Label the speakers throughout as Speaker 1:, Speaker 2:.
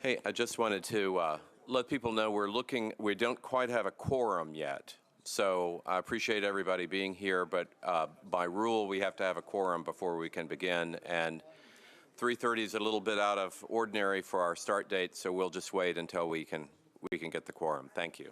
Speaker 1: Hey, I just wanted to let people know we don't quite have a quorum yet. So I appreciate everybody being here, but by rule, we have to have a quorum before we can begin. And 3:30 is a little bit out of ordinary for our start date, so we'll just wait until we can get the quorum. Thank you.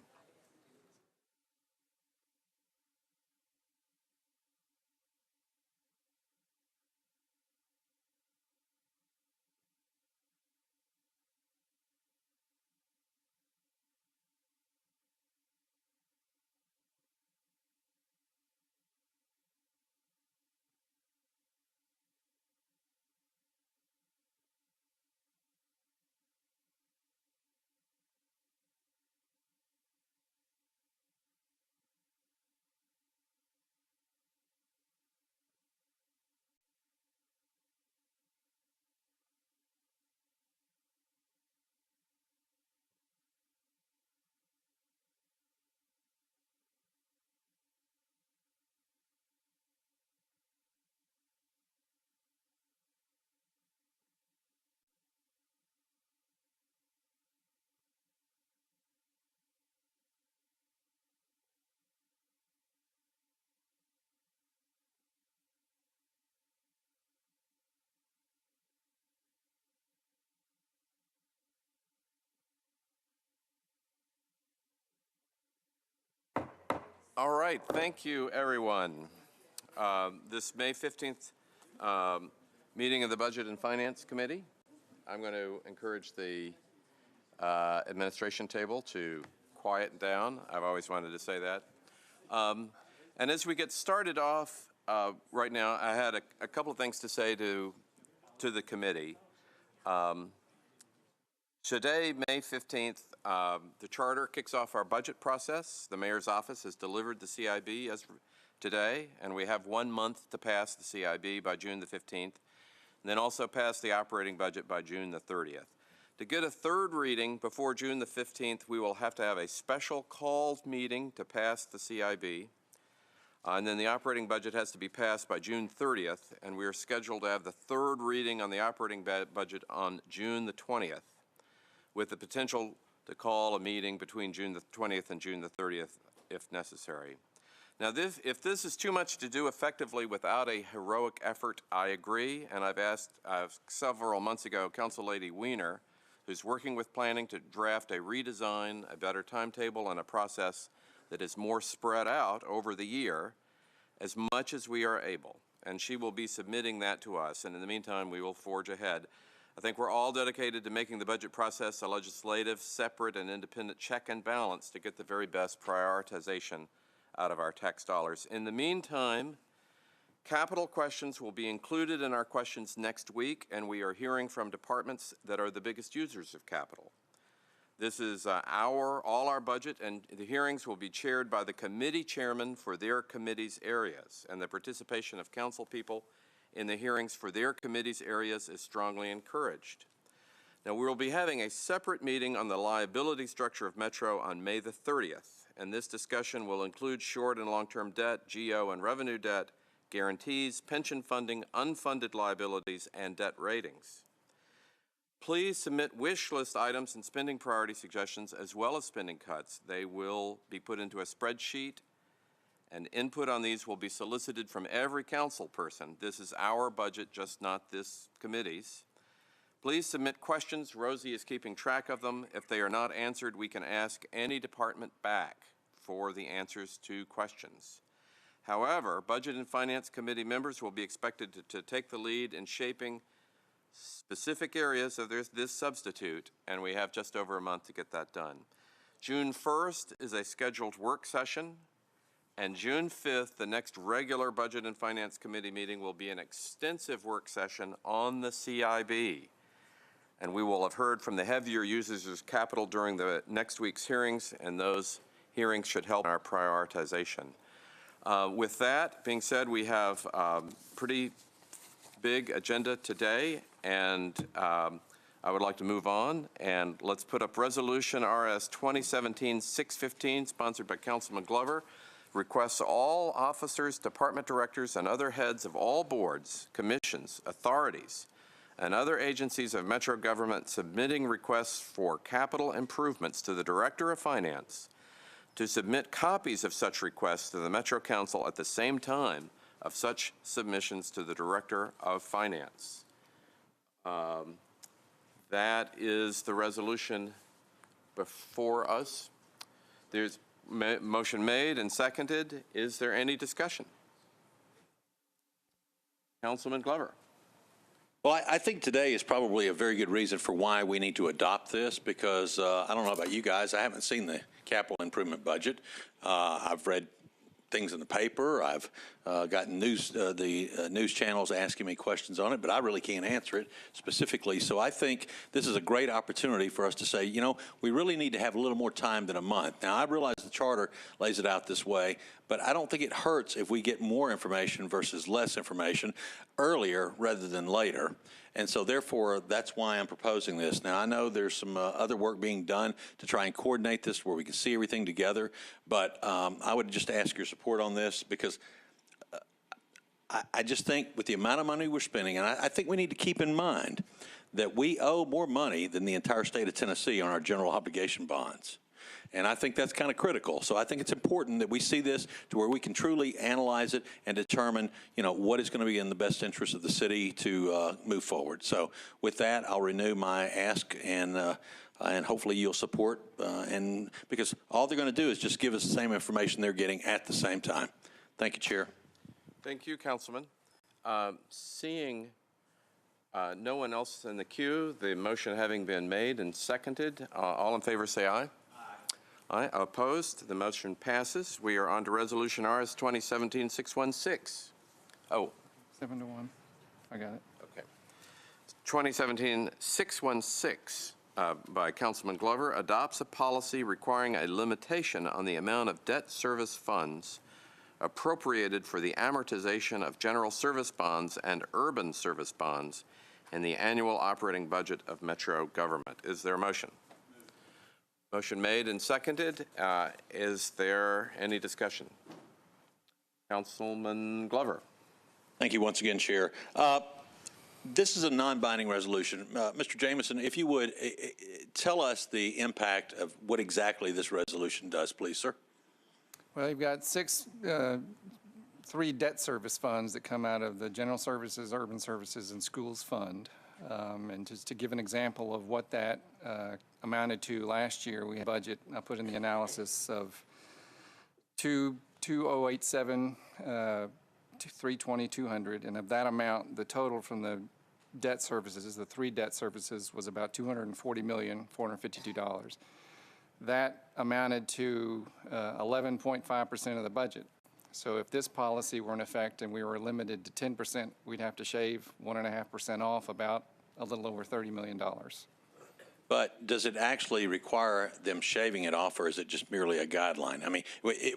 Speaker 1: All right, thank you, everyone. This May 15th meeting of the Budget and Finance Committee, I'm going to encourage the administration table to quiet down. I've always wanted to say that. And as we get started off right now, I had a couple of things to say to the committee. Today, May 15th, the charter kicks off our budget process. The mayor's office has delivered the CIB as today, and we have 1 month to pass the CIB by June the 15th, and then also pass the operating budget by June the 30th. To get a third reading before June the 15th, we will have to have a special called meeting to pass the CIB. And then the operating budget has to be passed by June 30th, and we are scheduled to have the third reading on the operating budget on June the 20th, with the potential to call a meeting between June the 20th and June the 30th if necessary. Now, if this is too much to do effectively without a heroic effort, I agree, and I've asked several months ago Council Lady Weiner, who's working with planning to draft a redesign, a better timetable, and a process that is more spread out over the year as much as we are able. And she will be submitting that to us, and in the meantime, we will forge ahead. I think we're all dedicated to making the budget process a legislative, separate, and independent check and balance to get the very best prioritization out of our tax dollars. In the meantime, capital questions will be included in our questions next week, and we are hearing from departments that are the biggest users of capital. This is all our budget, and the hearings will be chaired by the committee chairman for their committee's areas, and the participation of council people in the hearings for their committee's areas is strongly encouraged. Now, we will be having a separate meeting on the liability structure of Metro on May the 30th, and this discussion will include short and long-term debt, GO and revenue debt, guarantees, pension funding, unfunded liabilities, and debt ratings. Please submit wish list items and spending priority suggestions as well as spending cuts. They will be put into a spreadsheet, and input on these will be solicited from every council person. This is our budget, just not this committee's. Please submit questions. Rosie is keeping track of them. If they are not answered, we can ask any department back for the answers to questions. However, Budget and Finance Committee members will be expected to take the lead in shaping specific areas of this substitute, and we have just over a month to get that done. June 1st is a scheduled work session. And June 5th, the next regular Budget and Finance Committee meeting will be an extensive work session on the CIB. And we will have heard from the heavier users of capital during the next week's hearings, and those hearings should help our prioritization. With that being said, we have a pretty big agenda today, and I would like to move on, and let's put up Resolution RS 2017-615, sponsored by Councilman Glover. Requests all officers, department directors, and other heads of all boards, commissions, authorities, and other agencies of Metro government submitting requests for capital improvements to the Director of Finance to submit copies of such requests to the Metro Council at the same time of such submissions to the Director of Finance. That is the resolution before us. There's motion made and seconded. Is there any discussion? Councilman Glover.
Speaker 2: Well, I think today is probably a very good reason for why we need to adopt this, because I don't know about you guys, I haven't seen the capital improvement budget. I've read things in the paper. I've gotten news channels asking me questions on it, but I really can't answer it specifically. So I think this is a great opportunity for us to say, you know, we really need to have a little more time than a month. Now, I realize the charter lays it out this way, but I don't think it hurts if we get more information versus less information earlier rather than later. And so therefore, that's why I'm proposing this. Now, I know there's some other work being done to try and coordinate this where we can see everything together, but I would just ask your support on this, because I just think with the amount of money we're spending, and I think we need to keep in mind that we owe more money than the entire state of Tennessee on our general obligation bonds. And I think that's kind of critical. So I think it's important that we see this to where we can truly analyze it and determine, you know, what is going to be in the best interest of the city to move forward. So with that, I'll renew my ask, and hopefully you'll support, and because all they're going to do is just give us the same information they're getting at the same time. Thank you, Chair.
Speaker 1: Thank you, Councilman. Seeing no one else in the queue, the motion having been made and seconded, all in favor say aye. Aye. Opposed? The motion passes. We are on to Resolution RS 2017-616. Oh.
Speaker 3: 7-1. I got it.
Speaker 1: Okay. 2017-616 by Councilman Glover adopts a policy requiring a limitation on the amount of debt service funds appropriated for the amortization of general service bonds and urban service bonds in the annual operating budget of Metro government. Is there a motion? Motion made and seconded. Is there any discussion? Councilman Glover.
Speaker 2: Thank you once again, Chair. This is a non-binding resolution. Mr. Jameson, if you would, tell us the impact of what exactly this resolution does, please, sir.
Speaker 3: Well, you've got three debt service funds that come out of the General Services, Urban Services, and Schools Fund. And just to give an example of what that amounted to last year, we had a budget, I put in the analysis of 2,087, 320, 200, and of that amount, the total from the debt services, the three debt services, was about $240,452. That amounted to 11.5% of the budget. So if this policy were in effect and we were limited to 10%, we'd have to shave 1.5% off, about a little over $30 million.
Speaker 2: But does it actually require them shaving it off, or is it just merely a guideline? I mean,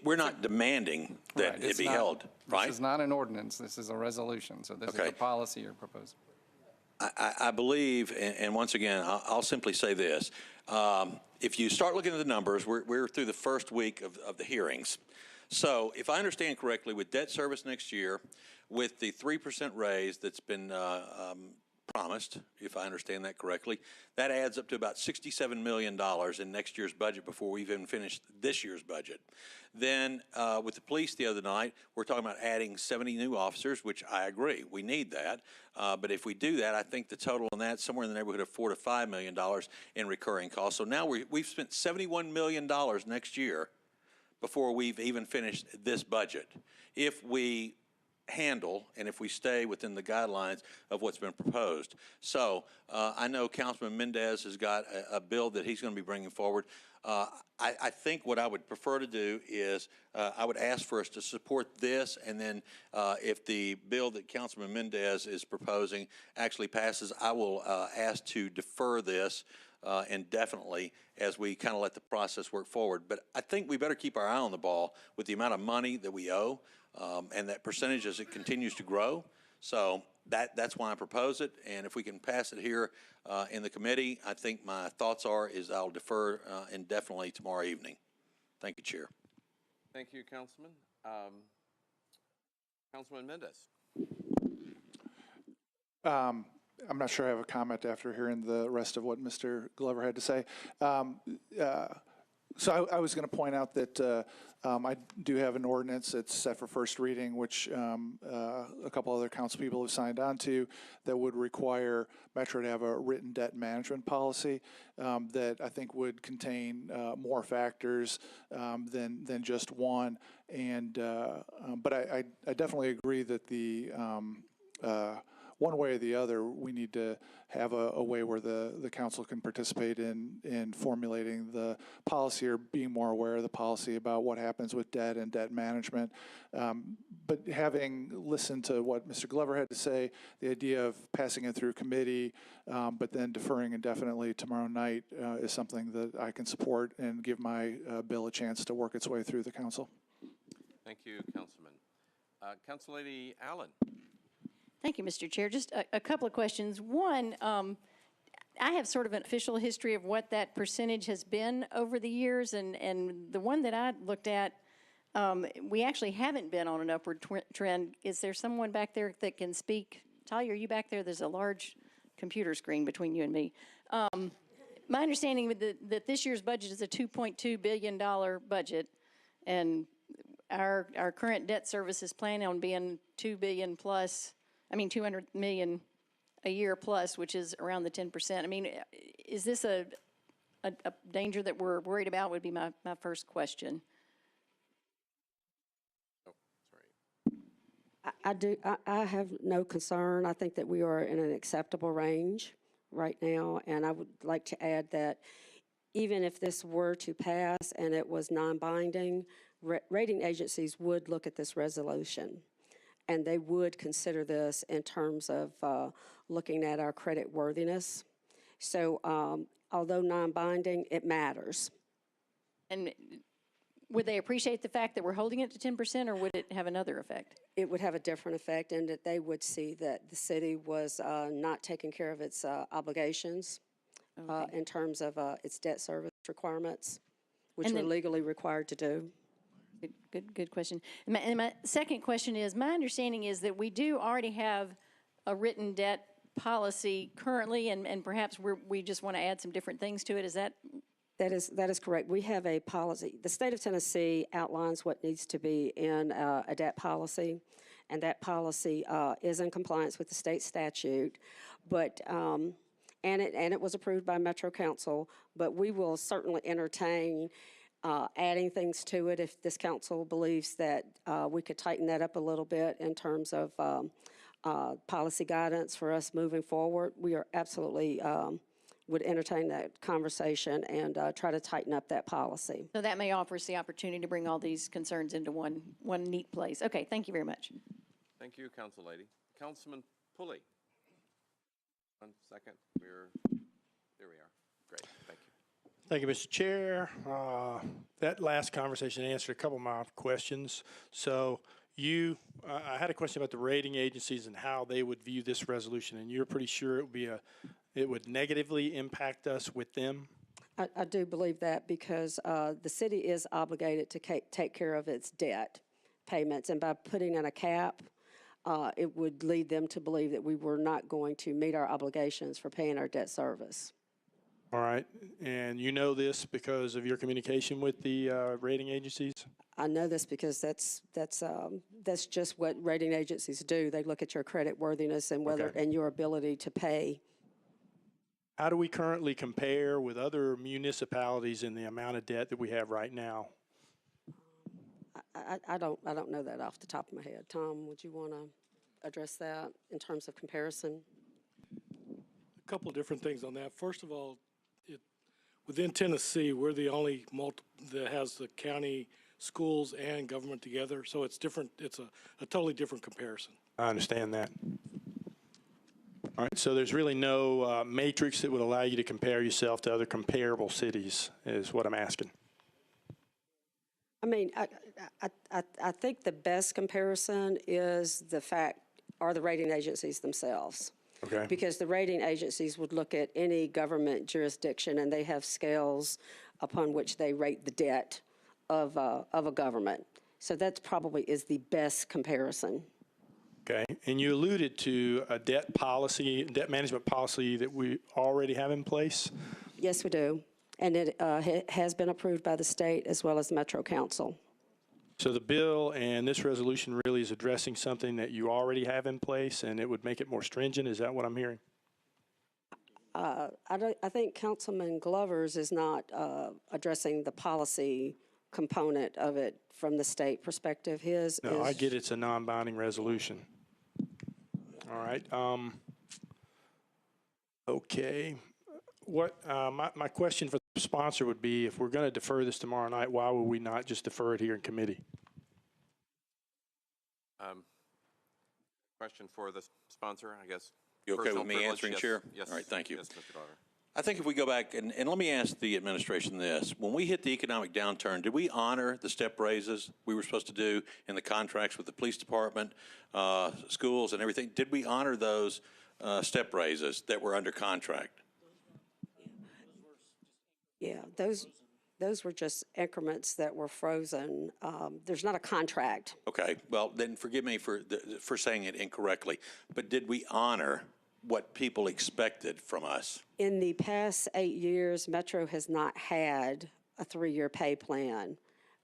Speaker 2: we're not demanding that it be held, right?
Speaker 3: This is not an ordinance. This is a resolution. So this is a policy you're proposing.
Speaker 2: I believe, and once again, I'll simply say this. If you start looking at the numbers, we're through the first week of the hearings. So if I understand correctly, with debt service next year, with the 3% raise that's been promised, if I understand that correctly, that adds up to about $67 million in next year's budget before we even finish this year's budget. Then with the police the other night, we're talking about adding 70 new officers, which I agree, we need that. But if we do that, I think the total on that somewhere in the neighborhood of $4 to $5 million in recurring costs. So now we've spent $71 million next year before we've even finished this budget, if we handle and if we stay within the guidelines of what's been proposed. So I know Councilman Mendez has got a bill that he's going to be bringing forward. I think what I would prefer to do is I would ask for us to support this, and then if the bill that Councilman Mendez is proposing actually passes, I will ask to defer this indefinitely as we kind of let the process work forward. But I think we better keep our eye on the ball with the amount of money that we owe and that percentage as it continues to grow. So that's why I propose it. And if we can pass it here in the committee, I think my thoughts is I'll defer indefinitely tomorrow evening. Thank you, Chair.
Speaker 1: Thank you, Councilman. Councilman Mendez.
Speaker 4: I'm not sure I have a comment after hearing the rest of what Mr. Glover had to say. So I was going to point out that I do have an ordinance that's set for first reading, which a couple other council people have signed on to, that would require Metro to have a written debt management policy that I think would contain more factors than just one. And but I definitely agree that the one way or the other, we need to have a way where the council can participate in formulating the policy or being more aware of the policy about what happens with debt and debt management. But having listened to what Mr. Glover had to say, the idea of passing it through committee, but then deferring indefinitely tomorrow night is something that I can support and give my bill a chance to work its way through the council.
Speaker 1: Thank you, Councilman. Council Lady Allen.
Speaker 5: Thank you, Mr. Chair. Just a couple of questions. One, I have sort of an official history of what that percentage has been over the years, and the one that I looked at, we actually haven't been on an upward trend. Is there someone back there that can speak? Talia, are you back there? There's a large computer screen between you and me. My understanding that this year's budget is a $2.2 billion budget, and our current debt service is planning on being $2 billion plus. I mean, 200 million a year plus, which is around the 10%. I mean, is this a danger that we're worried about would be my first question.
Speaker 1: Oh, sorry.
Speaker 6: I have no concern. I think that we are in an acceptable range right now. And I would like to add that even if this were to pass and it was non-binding, rating agencies would look at this resolution. And they would consider this in terms of looking at our credit worthiness. So although non-binding, it matters.
Speaker 5: And would they appreciate the fact that we're holding it to 10%, or would it have another effect?
Speaker 6: It would have a different effect in that they would see that the city was not taking care of its obligations in terms of its debt service requirements, which we're legally required to do.
Speaker 5: Good question. And my second question is, my understanding is that we do already have a written debt policy currently, and perhaps we just want to add some different things to it. Is that?
Speaker 6: That is correct. We have a policy. The state of Tennessee outlines what needs to be in a debt policy, and that policy is in compliance with the state statute, but and it was approved by Metro Council, but we will certainly entertain adding things to it if this council believes that we could tighten that up a little bit in terms of policy guidance for us moving forward. We are absolutely would entertain that conversation and try to tighten up that policy.
Speaker 5: So that may offer us the opportunity to bring all these concerns into one neat place. Okay, thank you very much.
Speaker 1: Thank you, Council Lady. Councilman Pulley. 1 second. There we are. Great. Thank you.
Speaker 7: Thank you, Mr. Chair. That last conversation answered a couple of my questions. So I had a question about the rating agencies and how they would view this resolution, and you're pretty sure it would negatively impact us with them?
Speaker 6: I do believe that because the city is obligated to take care of its debt payments, and by putting in a cap, it would lead them to believe that we were not going to meet our obligations for paying our debt service.
Speaker 7: All right, and you know this because of your communication with the rating agencies?
Speaker 6: I know this because that's just what rating agencies do. They look at your credit worthiness and and your ability to pay.
Speaker 7: How do we currently compare with other municipalities in the amount of debt that we have right now?
Speaker 6: I don't know that off the top of my head. Tom, would you want to address that in terms of comparison?
Speaker 8: A couple of different things on that. First of all, within Tennessee, we're the only that has the county, schools, and government together. So it's different. It's a totally different comparison.
Speaker 7: I understand that. All right, so there's really no matrix that would allow you to compare yourself to other comparable cities, is what I'm asking.
Speaker 6: I mean, I think the best comparison is the rating agencies themselves.
Speaker 7: Okay.
Speaker 6: Because the rating agencies would look at any government jurisdiction, and they have scales upon which they rate the debt of a government. So that probably is the best comparison.
Speaker 7: Okay, And you alluded to a debt policy, debt management policy that we already have in place.
Speaker 6: Yes, we do. And it has been approved by the state as well as Metro Council.
Speaker 7: So the bill and this resolution really is addressing something that you already have in place, and it would make it more stringent. Is that what I'm hearing?
Speaker 6: I think Councilman Glover's is not addressing the policy component of it from the state perspective. His
Speaker 7: No,
Speaker 6: is,
Speaker 7: I get it's a non-binding resolution. All right. Okay. What my question for the sponsor would be, if we're going to defer this tomorrow night, why would we not just defer it here in committee?
Speaker 1: Question for the sponsor, I guess.
Speaker 2: You okay
Speaker 1: Personal
Speaker 2: with me
Speaker 1: privilege?
Speaker 2: answering,
Speaker 1: Yes.
Speaker 2: Chair?
Speaker 1: Yes.
Speaker 2: All right, thank you.
Speaker 1: Yes, Mr. Glover.
Speaker 2: I think if we go back, and let me ask the administration this. When we hit the economic downturn, did we honor the step raises we were supposed to do in the contracts with the police department, schools, and everything? Did we honor those step raises that were under contract?
Speaker 6: yeah, those were just increments that were frozen. There's not a contract.
Speaker 2: Okay, well, then forgive me for saying it incorrectly, but did we honor what people expected from us?
Speaker 6: In the past 8 years, Metro has not had a 3-year pay plan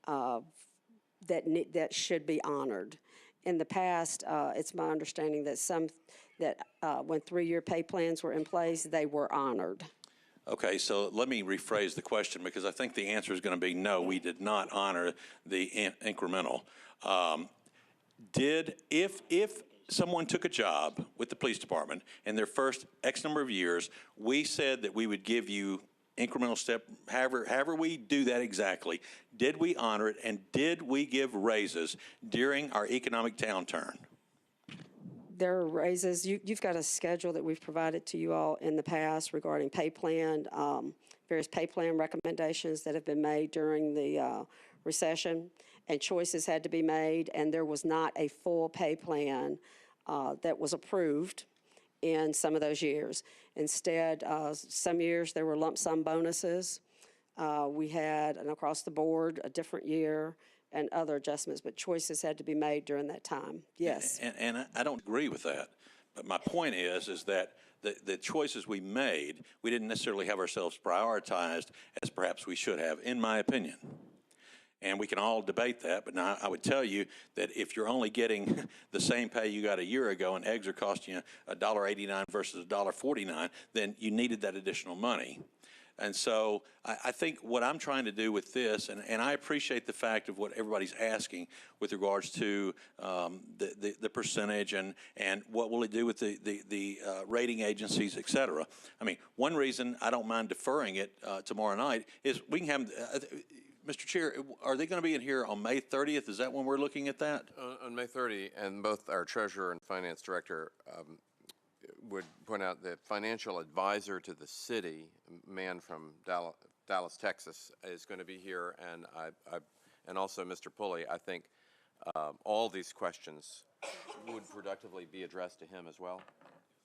Speaker 6: that should be honored. In the past, it's my understanding that when 3-year pay plans were in place, they were honored.
Speaker 2: Okay, so let me rephrase the question, because I think the answer is going to be no, we did not honor the incremental. If someone took a job with the police department in their first X number of years, we said that we would give you incremental step, however we do that exactly, did we honor it, and did we give raises during our economic downturn?
Speaker 6: There are raises. You've got a schedule that we've provided to you all in the past regarding pay plan, various pay plan recommendations that have been made during the recession, and choices had to be made, and there was not a full pay plan that was approved in some of those years. Instead, some years there were lump sum bonuses. We had an across the board, a different year, and other adjustments, but choices had to be made during that time. Yes.
Speaker 2: And I don't agree with that. But my point is that the choices we made, we didn't necessarily have ourselves prioritized as perhaps we should have, in my opinion. And we can all debate that, but now I would tell you that if you're only getting the same pay you got a year ago and eggs are costing you $1.89 versus $1.49, then you needed that additional money. And so I think what I'm trying to do with this, and I appreciate the fact of what everybody's asking with regards to the percentage and what will it do with the rating agencies, et cetera. I mean, one reason I don't mind deferring it tomorrow night is we can have, Mr. Chair, are they going to be in here on May 30th? Is that when we're looking at that?
Speaker 1: On May 30, and both our treasurer and finance director would point out the financial advisor to the city, a man from Dallas, Texas, is going to be here, and also Mr. Pulley. I think all these questions would productively be addressed to him as well.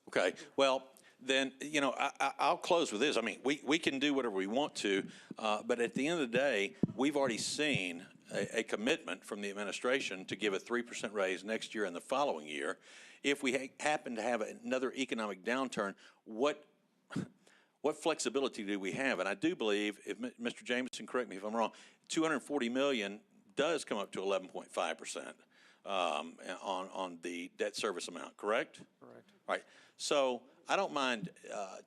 Speaker 2: Okay. Well, then, you know, I'll close with this. I mean, we can do whatever we want to, but at the end of the day, we've already seen a commitment from the administration to give a 3% raise next year and the following year. If we happen to have another economic downturn, what flexibility do we have? And I do believe, if Mr. Jameson, correct me if I'm wrong, $240 million does come up to 11.5% on the debt service amount, correct?
Speaker 3: Correct.
Speaker 2: All right. So I don't mind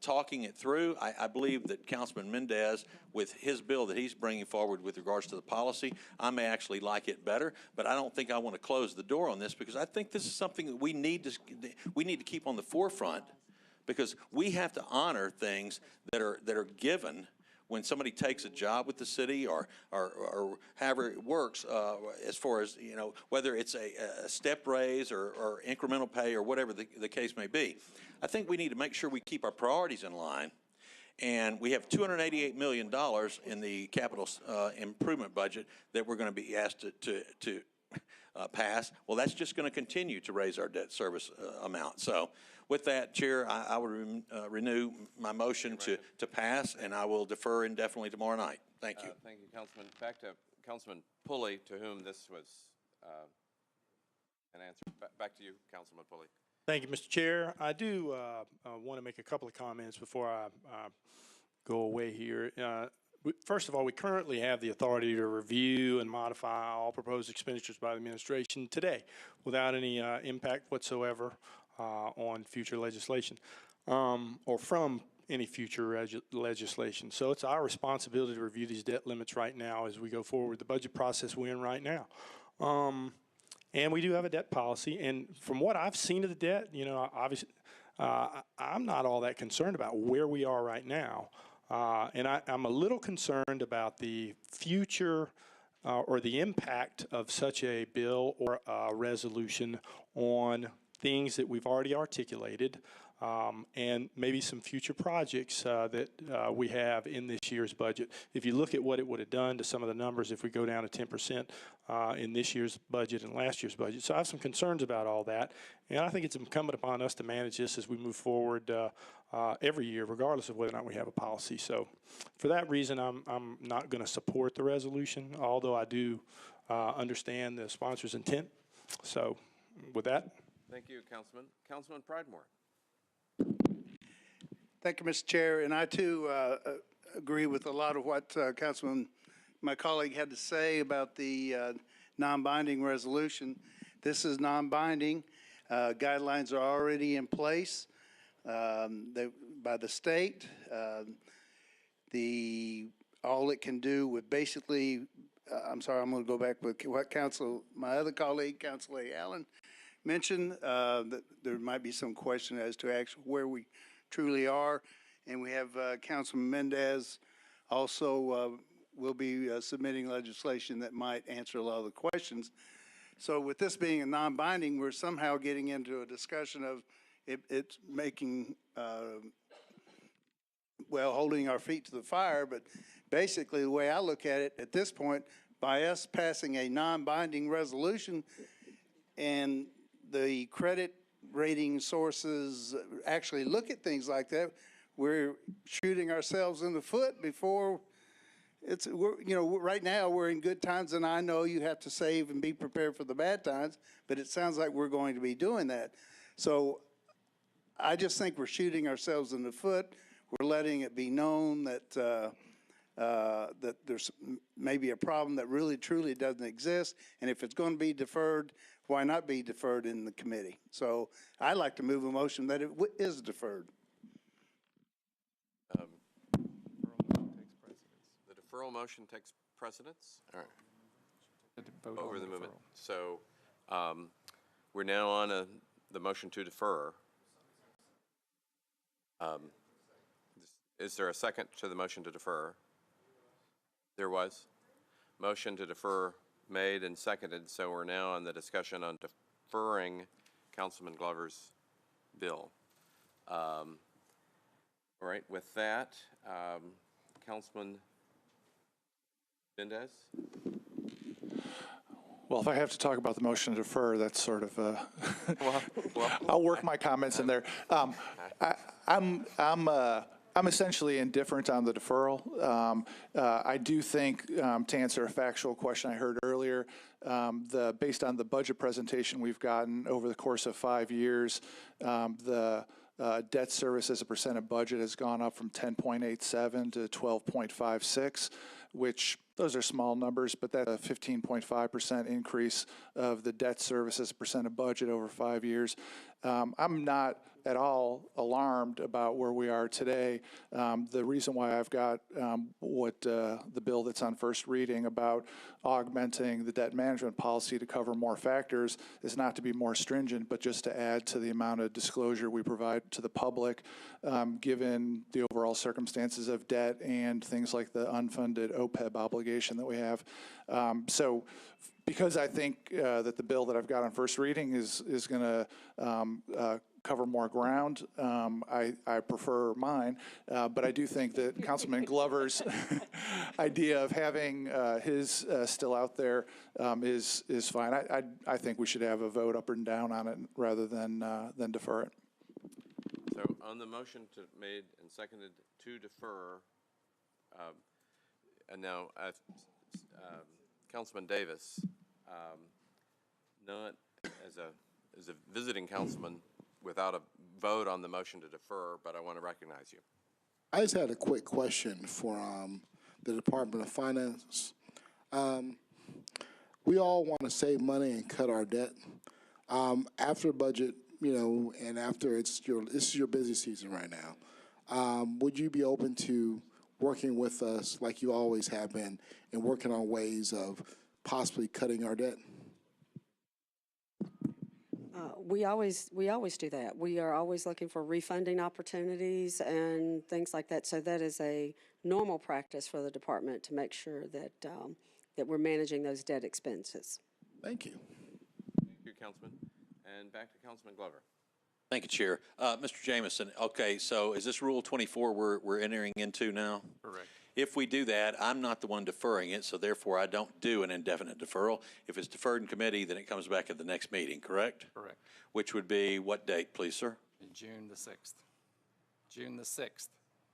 Speaker 2: talking it through. I believe that Councilman Mendez, with his bill that he's bringing forward with regards to the policy, I may actually like it better, but I don't think I want to close the door on this, because I think this is something that we need to keep on the forefront, because we have to honor things that are given when somebody takes a job with the city or however it works, as far as, you know, whether it's a step raise or incremental pay or whatever the case may be. I think we need to make sure we keep our priorities in line. And we have $288 million in the capital improvement budget that we're going to be asked to pass. Well, that's just going to continue to raise our debt service amount. So with that, Chair, I would renew my motion to pass, and I will defer indefinitely tomorrow night. Thank you.
Speaker 1: Thank you, Councilman. Back to Councilman Pulley, to whom this was and answer. Back to you, Councilman Pulley.
Speaker 7: Thank you, Mr. Chair. I do want to make a couple of comments before I go away here. First of all, we currently have the authority to review and modify all proposed expenditures by the administration today without any impact whatsoever on future legislation or from any future legislation. So it's our responsibility to review these debt limits right now as we go forward with the budget process we're in right now. And we do have a debt policy, and from what I've seen of the debt, you know, obviously, I'm not all that concerned about where we are right now. And I'm a little concerned about the future or the impact of such a bill or a resolution on things that we've already articulated, and maybe some future projects that we have in this year's budget. If you look at what it would have done to some of the numbers if we go down to 10% in this year's budget and last year's budget. So I have some concerns about all that, and I think it's incumbent upon us to manage this as we move forward every year, regardless of whether or not we have a policy. So for that reason, I'm not going to support the resolution, although I do understand the sponsor's intent. So with that.
Speaker 1: Thank you, Councilman. Councilman Pridemore.
Speaker 9: Thank you, Mr. Chair. And I, too, agree with a lot of what Councilman, my colleague, had to say about the non-binding resolution. This is non-binding. Guidelines are already in place by the state. All it can do with basically, I'm sorry, I'm going to go back with what my other colleague, Councilor Allen, mentioned, that there might be some question as to actually where we truly are. And we have Councilman Mendez also will be submitting legislation that might answer a lot of the questions. So with this being a non-binding, we're somehow getting into a discussion of it's making, well, holding our feet to the fire. But basically, the way I look at it at this point, by us passing a non-binding resolution and the credit rating sources actually look at things like that, we're shooting ourselves in the foot before right now we're in good times, and I know you have to save and be prepared for the bad times, but it sounds like we're going to be doing that. So I just think we're shooting ourselves in the foot. We're letting it be known that that there's maybe a problem that really truly doesn't exist, and if it's going to be deferred, why not be deferred in the committee? So I'd like to move a motion that it is deferred.
Speaker 1: The deferral motion takes precedence? All right.
Speaker 3: Vote on
Speaker 1: Over the
Speaker 3: deferral.
Speaker 1: movement. So we're now on the motion to defer. Is there a second to the motion to defer? There was. Motion to defer made and seconded, so we're now on the discussion on deferring Councilman Glover's bill. All right, with that, Councilman Mendez?
Speaker 4: Well, if I have to talk about the motion to defer, that's sort of
Speaker 1: Well,
Speaker 4: I'll work my comments in there. I'm essentially indifferent on the deferral. I do think, to answer a factual question I heard earlier, based on the budget presentation we've gotten over the course of 5 years, the debt service as a percent of budget has gone up from 10.87 to 12.56, which those are small numbers, but that's a 15.5% increase of the debt service as a percent of budget over 5 years. I'm not at all alarmed about where we are today. The reason why I've got the bill that's on first reading about augmenting the debt management policy to cover more factors is not to be more stringent, but just to add to the amount of disclosure we provide to the public, given the overall circumstances of debt and things like the unfunded OPEB obligation that we have. So because I think that the bill that I've got on first reading is going to cover more ground, I prefer mine, but I do think that Councilman Glover's idea of having his still out there is fine. I think we should have a vote up and down on it rather than defer it.
Speaker 1: So on the motion made and seconded to defer, and now Councilman Davis, as a visiting councilman without a vote on the motion to defer, but I want to recognize you.
Speaker 10: I just had a quick question for the Department of Finance. We all want to save money and cut our debt. After budget, and after this is your busy season right now. Would you be open to working with us like you always have been and working on ways of possibly cutting our debt?
Speaker 6: We always do that. We are always looking for refunding opportunities and things like that. So that is a normal practice for the department to make sure that that we're managing those debt expenses.
Speaker 10: Thank you.
Speaker 1: Thank you, Councilman. And back to Councilman Glover.
Speaker 2: Thank you, Chair. Mr. Jamison, okay, so is this Rule 24 we're entering into now?
Speaker 3: Correct.
Speaker 2: If we do that, I'm not the one deferring it, so therefore I don't do an indefinite deferral. If it's deferred in committee, then it comes back at the next meeting, correct?
Speaker 3: Correct.
Speaker 2: Which would be what date, please, sir?
Speaker 3: June the 6th. June the 6th.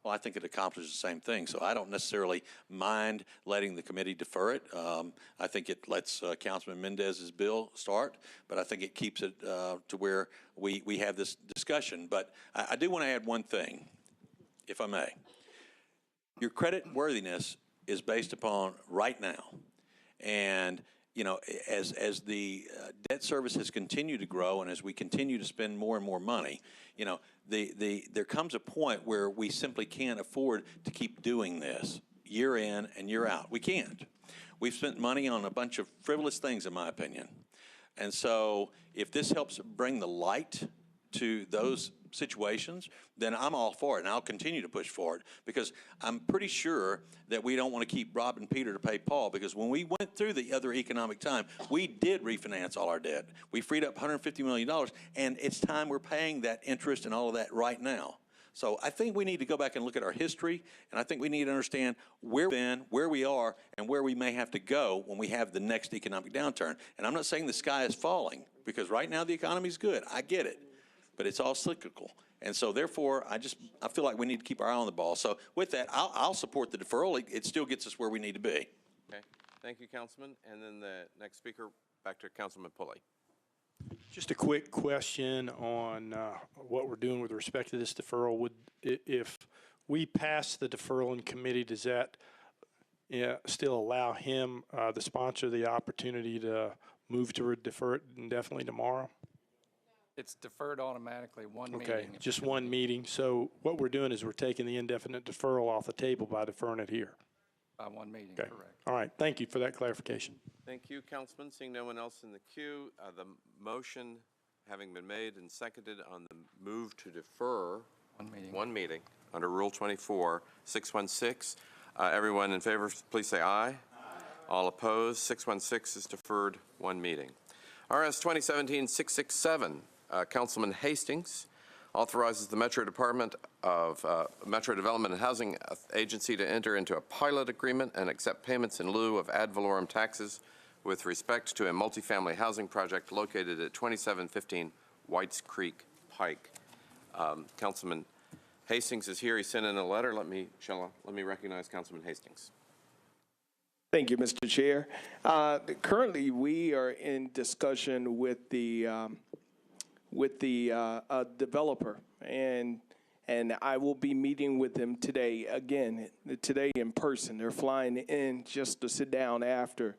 Speaker 2: Well, I think it accomplishes the same thing, so I don't necessarily mind letting the committee defer it. I think it lets Councilman Mendez's bill start, but I think it keeps it to where we have this discussion. But I do want to add one thing, if I may. Your credit worthiness is based upon right now, and as the debt service has continued to grow and as we continue to spend more and more money, there comes a point where we simply can't afford to keep doing this year in and year out. We can't. We've spent money on a bunch of frivolous things, in my opinion. And so if this helps bring the light to those situations, then I'm all for it, and I'll continue to push for it, because I'm pretty sure that we don't want to keep robbing Peter to pay Paul, because when we went through the other economic time, we did refinance all our debt. We freed up $150 million, and it's time we're paying that interest and all of that right now. So I think we need to go back and look at our history, and I think we need to understand where we've been, where we are, and where we may have to go when we have the next economic downturn. And I'm not saying the sky is falling, because right now the economy's good. I get it. But it's all cyclical. And so therefore, I feel like we need to keep our eye on the ball. So with that, I'll support the deferral. It still gets us where we need to be.
Speaker 1: Okay. Thank you, Councilman. And then the next speaker, back to Councilman Pulley.
Speaker 7: Just a quick question on what we're doing with respect to this deferral. If we pass the deferral in committee, does that still allow him, the sponsor, the opportunity to move to defer it indefinitely tomorrow?
Speaker 3: It's deferred automatically, one meeting.
Speaker 7: Okay, just one meeting. So what we're doing is we're taking the indefinite deferral off the table by deferring it here.
Speaker 3: By one meeting,
Speaker 7: Okay.
Speaker 3: correct.
Speaker 7: All right, thank you for that clarification.
Speaker 1: Thank you, Councilman. Seeing no one else in the queue, the motion having been made and seconded on the move to defer one meeting under Rule 24, 616. Everyone in favor, please say aye. Aye. All opposed, 616 is deferred one meeting. RS 2017-667. Councilman Hastings authorizes the Metro Department of Metro Development and Housing Agency to enter into a pilot agreement and accept payments in lieu of ad valorem taxes with respect to a multifamily housing project located at 2715 Whites Creek Pike. Councilman Hastings is here. He sent in a letter. Let me recognize Councilman Hastings.
Speaker 11: Thank you, Mr. Chair. Currently, we are in discussion with the developer, and I will be meeting with them today in person. They're flying in just to sit down after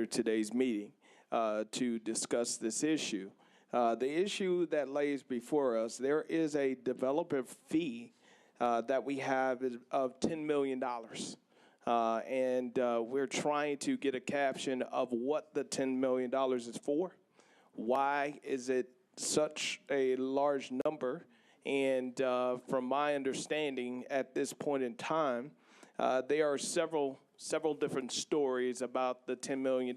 Speaker 11: today's meeting to discuss this issue. The issue that lays before us, there is a developer fee that we have of $10 million. And we're trying to get a caption of what the $10 million is for. Why is it such a large number? And from my understanding at this point in time, there are several different stories about the $10 million.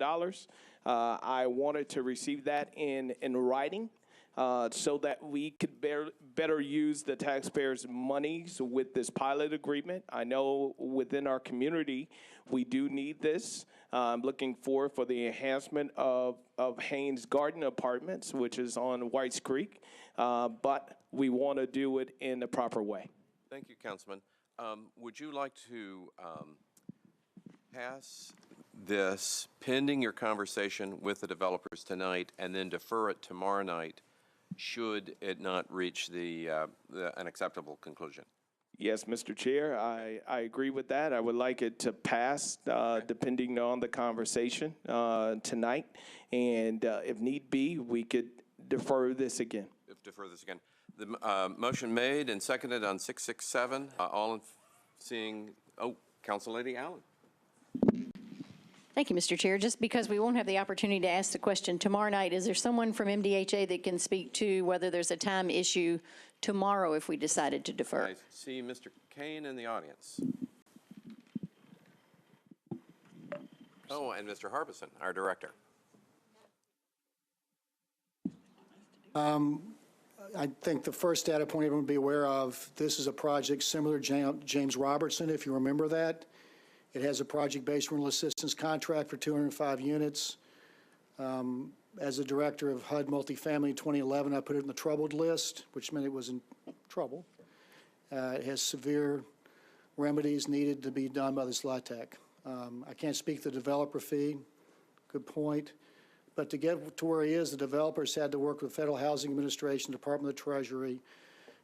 Speaker 11: I wanted to receive that in writing so that we could better use the taxpayers' monies with this pilot agreement. I know within our community, we do need this. I'm looking for the enhancement of Haynes Garden Apartments, which is on Whites Creek, but we want to do it in the proper way.
Speaker 1: Thank you, Councilman. Would you like to pass this pending your conversation with the developers tonight and then defer it tomorrow night should it not reach an acceptable conclusion?
Speaker 11: Yes, Mr. Chair, I agree with that. I would like it to pass, depending on the conversation tonight. And if need be, we could defer this again.
Speaker 1: Defer this again. The motion made and seconded on 667. All in seeing, Council Lady Allen.
Speaker 5: Thank you, Mr. Chair. Just because we won't have the opportunity to ask the question tomorrow night, is there someone from MDHA that can speak to whether there's a time issue tomorrow if we decided to defer?
Speaker 1: I see Mr. Kane in the audience. Oh, and Mr. Harbison, our director.
Speaker 12: I think the first data point everyone would be aware of, this is a project similar to James Robertson, if you remember that. It has a project-based rental assistance contract for 205 units. As a director of HUD multifamily in 2011, I put it in the troubled list, which meant it was in trouble. It has severe remedies needed to be done by this LIHTC. I can't speak to the developer fee, good point. But to get to where he is, the developers had to work with Federal Housing Administration, Department of the Treasury,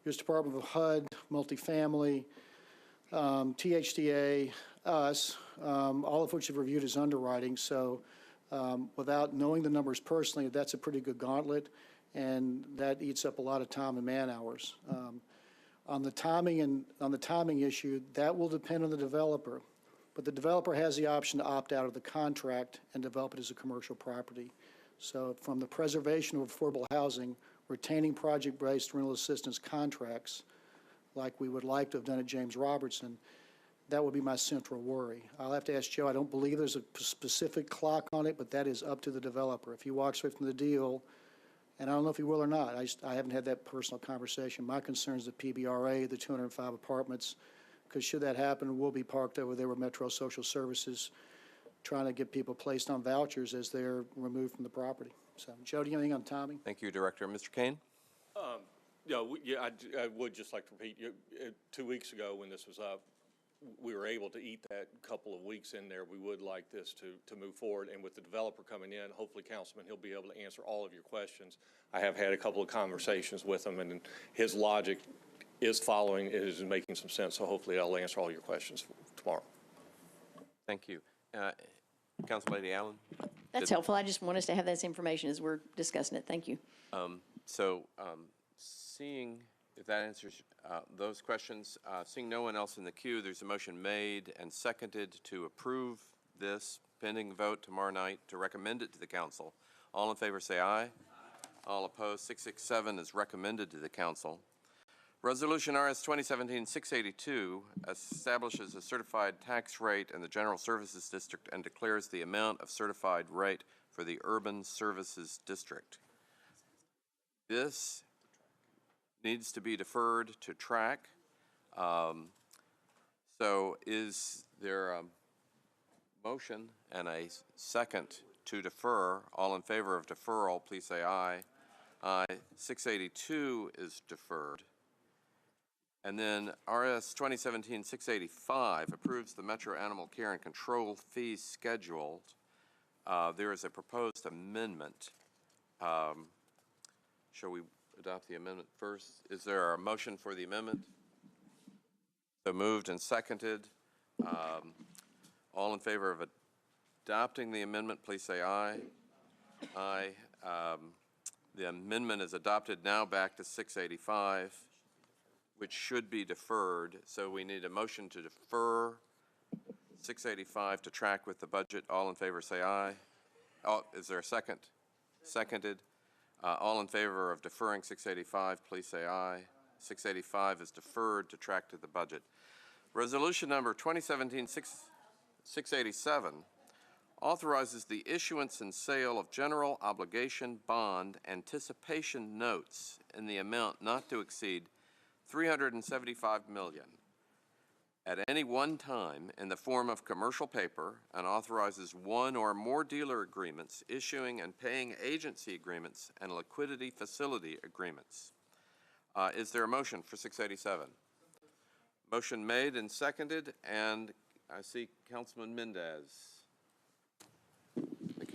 Speaker 12: U.S. Department of HUD, multifamily, THDA, us, all of which have reviewed his underwriting. So without knowing the numbers personally, that's a pretty good gauntlet, and that eats up a lot of time and man hours. On the timing issue, that will depend on the developer. But the developer has the option to opt out of the contract and develop it as a commercial property. So from the preservation of affordable housing, retaining project-based rental assistance contracts, like we would like to have done at James Robertson, that would be my central worry. I'll have to ask Joe. I don't believe there's a specific clock on it, but that is up to the developer. If he walks away from the deal, and I don't know if he will or not, I haven't had that personal conversation. My concern is the PBRA, the 205 apartments, because should that happen, we'll be parked over there with Metro Social Services trying to get people placed on vouchers as they're removed from the property. So, Joe, do you have anything on timing?
Speaker 1: Thank you, Director. Mr. Kane?
Speaker 2: I would just like to repeat, 2 weeks ago when this was up, we were able to eat that couple of weeks in there. We would like this to move forward, and with the developer coming in, hopefully, Councilman, he'll be able to answer all of your questions. I have had a couple of conversations with him, and his logic is following, is making some sense, so hopefully I'll answer all your questions tomorrow.
Speaker 1: Thank you. Council Lady Allen?
Speaker 5: That's helpful. I just want us to have this information as we're discussing it. Thank you.
Speaker 1: Seeing if that answers those questions, seeing no one else in the queue, there's a motion made and seconded to approve this pending vote tomorrow night to recommend it to the council. All in favor say aye. All opposed. 667 is recommended to the council. Resolution RS 2017-682 establishes a certified tax rate in the General Services District and declares the amount of certified rate for the Urban Services District. This needs to be deferred to track. So is there a motion and a second to defer? All in favor of deferral, please say aye. Aye. 682 is deferred. And then RS 2017-685 approves the Metro Animal Care and Control fee schedule. There is a proposed amendment. Shall we adopt the amendment first? Is there a motion for the amendment? So moved and seconded. All in favor of adopting the amendment, please say aye. Aye. The amendment is adopted. Now back to 685. Which should be deferred. So we need a motion to defer 685 to track with the budget. All in favor say aye. Oh, is there a second? Seconded. All in favor of deferring 685, please say aye. 685 is deferred to track to the budget. Resolution number 2017-687 authorizes the issuance and sale of general obligation bond anticipation notes in the amount not to exceed $375 million at any one time in the form of commercial paper, and authorizes one or more dealer agreements issuing and paying agency agreements and liquidity facility agreements. Is there a motion for 687? Motion made and seconded, and I see Councilman Mendez.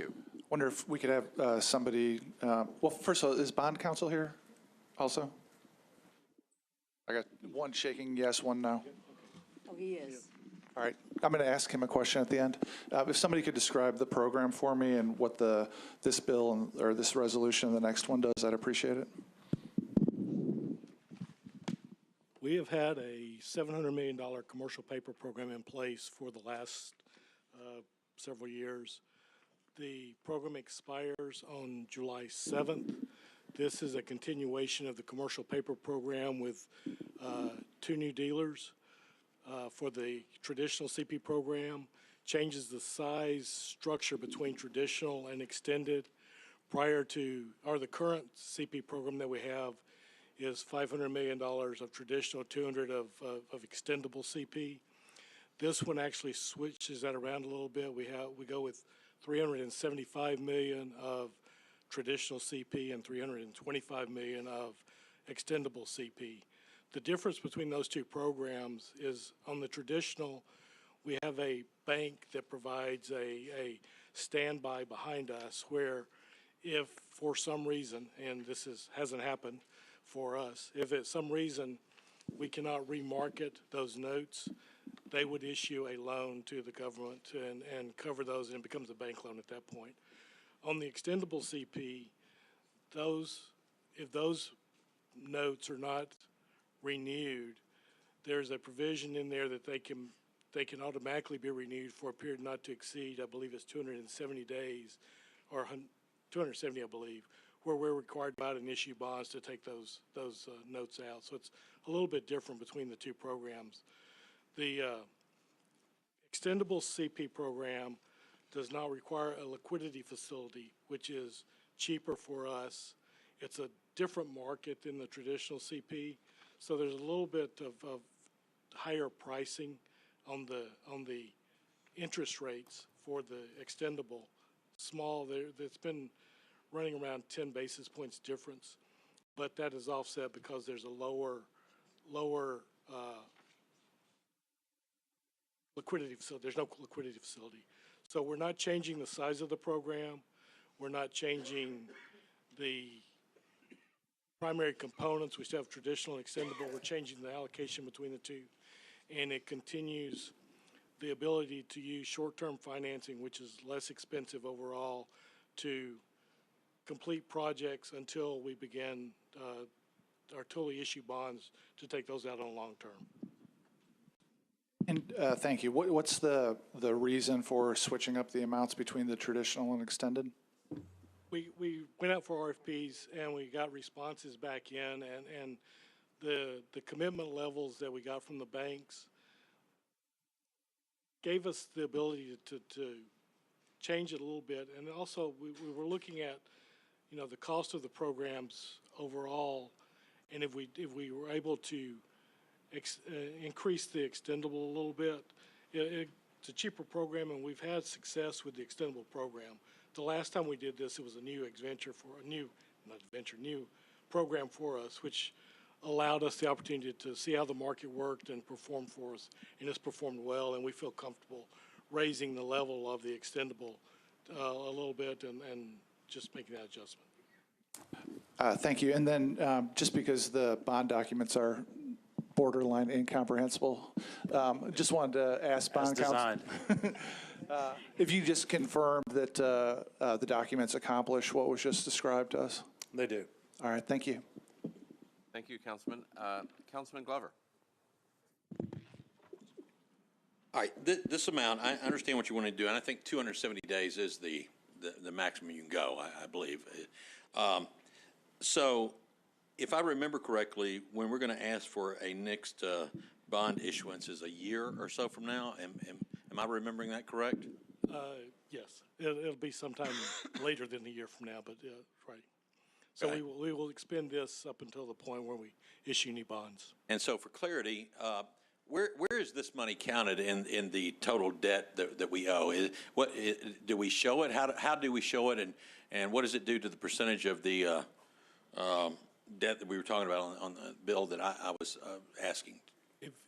Speaker 1: you.
Speaker 4: Wonder if we could have somebody, well, first of all, is bond counsel here also? I got one shaking yes, one no.
Speaker 6: Oh, he is.
Speaker 4: All right, I'm going to ask him a question at the end. If somebody could describe the program for me and what this bill or this resolution and the next one does, I'd appreciate it.
Speaker 8: We have had a $700 million commercial paper program in place for the last several years. The program expires on July 7th. This is a continuation of the commercial paper program with 2 new dealers for the traditional CP program, changes the size structure between traditional and extended. The current CP program that we have is $500 million of traditional, 200 of extendable CP. This one actually switches that around a little bit. We go with 375 million of traditional CP and 325 million of extendable CP. The difference between those two programs is on the traditional, we have a bank that provides a standby behind us where if for some reason, and this hasn't happened for us, if at some reason we cannot remarket those notes, they would issue a loan to the government and cover those, and it becomes a bank loan at that point. On the extendable CP, if those notes are not renewed, there's a provision in there that they can automatically be renewed for a period not to exceed, I believe it's 270 days, or 270, I believe, where we're required by and issue bonds to take those notes out. So it's a little bit different between the two programs. The extendable CP program does not require a liquidity facility, which is cheaper for us. It's a different market than the traditional CP, so there's a little bit of higher pricing on the interest rates for the extendable. It's been running around 10 basis points difference, but that is offset because there's a lower liquidity facility. There's no liquidity facility. So we're not changing the size of the program. We're not changing the primary components. We still have traditional and extendable. We're changing the allocation between the two. And it continues the ability to use short-term financing, which is less expensive overall, to complete projects until we begin or totally issue bonds to take those out on long term.
Speaker 4: And thank you. What's the reason for switching up the amounts between the traditional and extended?
Speaker 8: We went out for RFPs and we got responses back in, and the commitment levels that we got from the banks gave us the ability to change it a little bit. And also we were looking at, the cost of the programs overall, and if we were able to increase the extendable a little bit, it's a cheaper program, and we've had success with the extendable program. The last time we did this, it was a new new program for us, which allowed us the opportunity to see how the market worked and perform for us, and it's performed well, and we feel comfortable raising the level of the extendable a little bit and just making that adjustment.
Speaker 4: Thank you. And then just because the bond documents are borderline incomprehensible, just wanted to ask bond counsel if you just confirmed that the documents accomplish what was just described to us.
Speaker 2: They do.
Speaker 4: All right, thank you.
Speaker 1: Thank you, Councilman. Councilman Glover.
Speaker 2: All right, this amount, I understand what you want to do, and I think 270 days is the maximum you can go, I believe. So if I remember correctly, when we're going to ask for a next bond issuance is a year or so from now, am I remembering that correct?
Speaker 8: Yes, it'll be sometime later than a year from now, but right. So
Speaker 2: Right.
Speaker 8: we will expend this up until the point where we issue new bonds.
Speaker 2: And so for clarity, where is this money counted in the total debt that we owe? Do we show it? How do we show it? And what does it do to the percentage of the debt that we were talking about on the bill that I was asking?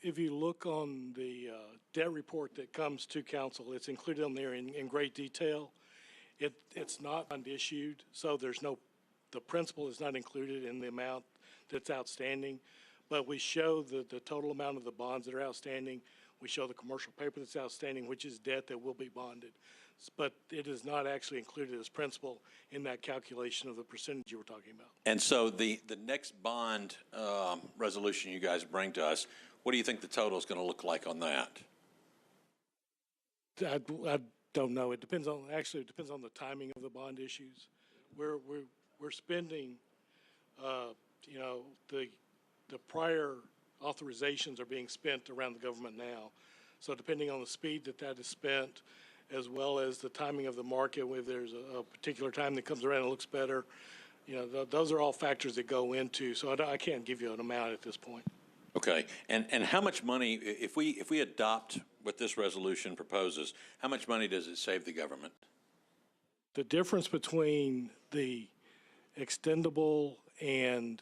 Speaker 8: If you look on the debt report that comes to council, it's included on there in great detail. It's not bond issued, so the principal is not included in the amount that's outstanding, but we show the total amount of the bonds that are outstanding. We show the commercial paper that's outstanding, which is debt that will be bonded. But it is not actually included as principal in that calculation of the percentage you were talking about.
Speaker 2: And so the next bond resolution you guys bring to us, what do you think the total is going to look like on that?
Speaker 8: I don't know. It depends on the timing of the bond issues. We're spending, the prior authorizations are being spent around the government now. So depending on the speed that is spent, as well as the timing of the market, whether there's a particular time that comes around and looks better, those are all factors that go into. So I can't give you an amount at this point.
Speaker 2: Okay, and how much money, if we adopt what this resolution proposes, how much money does it save the government?
Speaker 8: The difference between the extendable and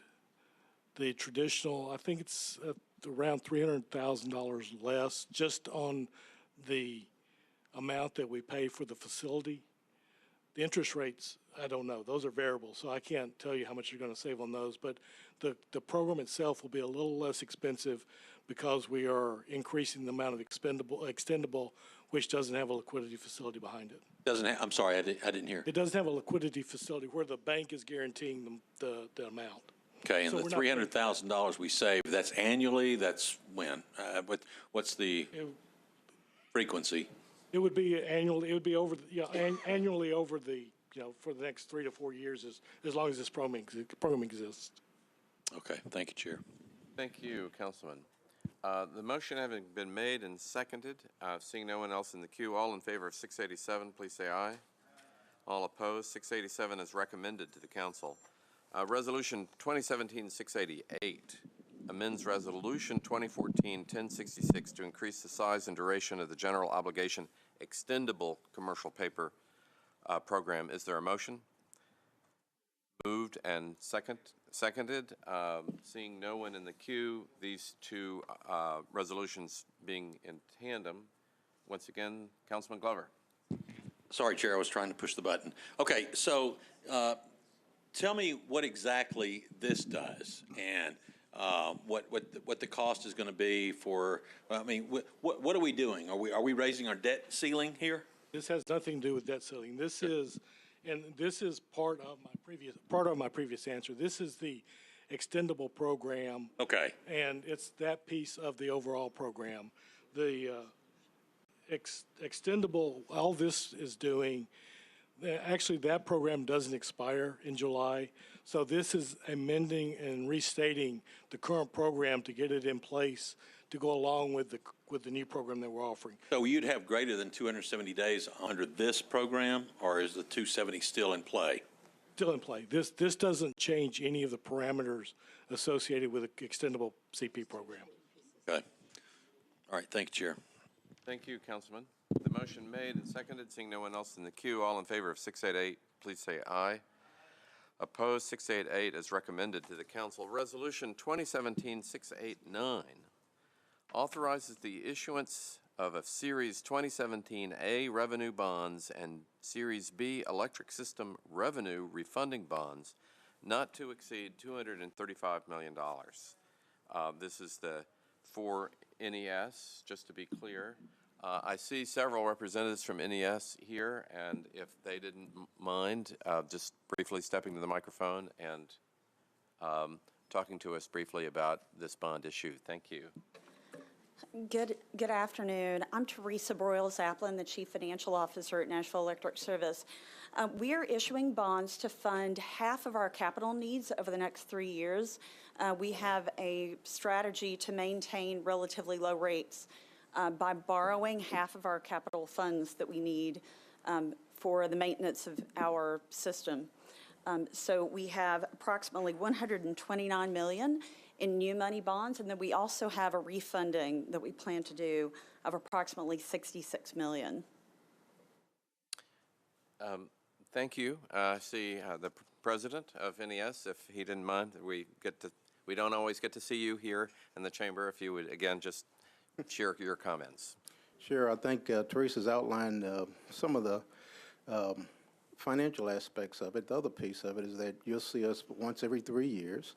Speaker 8: the traditional, I think it's around $300,000 less just on the amount that we pay for the facility. The interest rates, I don't know. Those are variable, so I can't tell you how much you're going to save on those. But the program itself will be a little less expensive because we are increasing the amount of extendable, which doesn't have a liquidity facility behind it.
Speaker 2: I'm sorry, I didn't hear.
Speaker 8: It doesn't have a liquidity facility where the bank is guaranteeing the amount.
Speaker 2: Okay, and
Speaker 8: So
Speaker 2: the
Speaker 8: we're not
Speaker 2: $300,000 we save, that's annually, that's when? What's the frequency?
Speaker 8: It would be annually. It would be annually over the for the next 3 to 4 years as long as this program exists.
Speaker 2: Okay, thank you, Chair.
Speaker 1: Thank you, Councilman. The motion having been made and seconded, seeing no one else in the queue, all in favor of 687, please say aye. All opposed, 687 is recommended to the council. Resolution 2017-688 amends Resolution 2014-1066 to increase the size and duration of the general obligation extendable commercial paper program. Is there a motion? Moved and seconded. Seeing no one in the queue, these two resolutions being in tandem. Once again, Councilman Glover.
Speaker 2: Sorry, Chair, I was trying to push the button. Okay, so tell me what exactly this does and what the cost is going to be for. I mean, what are we doing? Are we raising our debt ceiling here?
Speaker 8: This has nothing to do with debt ceiling. This is, and this is part of my previous answer. This is the extendable program.
Speaker 2: Okay.
Speaker 8: And it's that piece of the overall program. The extendable, all this is doing, actually that program doesn't expire in July. So this is amending and restating the current program to get it in place to go along with the new program that we're offering.
Speaker 2: So you'd have greater than 270 days under this program, or is the 270 still in play?
Speaker 8: Still in play. This doesn't change any of the parameters associated with the extendable CP program.
Speaker 2: Okay. All right. Thank you, Chair.
Speaker 1: Thank you, Councilman. The motion made and seconded. Seeing no one else in the queue, all in favor of 688, please say aye. Opposed, 688 is recommended to the council. Resolution 2017-689 authorizes the issuance of a Series 2017A revenue bonds and Series B electric system revenue refunding bonds not to exceed $235 million. This is for NES, just to be clear. I see several representatives from NES here, and if they didn't mind just briefly stepping to the microphone and talking to us briefly about this bond issue. Thank you.
Speaker 13: Good afternoon. I'm Teresa Broyles-Applin, the Chief Financial Officer at Nashville Electric Service. We are issuing bonds to fund half of our capital needs over the next 3 years. We have a strategy to maintain relatively low rates by borrowing half of our capital funds that we need for the maintenance of our system. So we have approximately $129 million in new money bonds, and then we also have a refunding that we plan to do of approximately $66 million.
Speaker 1: Thank you. I see the president of NES, if he didn't mind, we don't always get to see you here in the chamber. If you would, again, just share your comments.
Speaker 14: Sure. I think Teresa's outlined some of the financial aspects of it, the other piece of it is that you'll see us once every 3 years.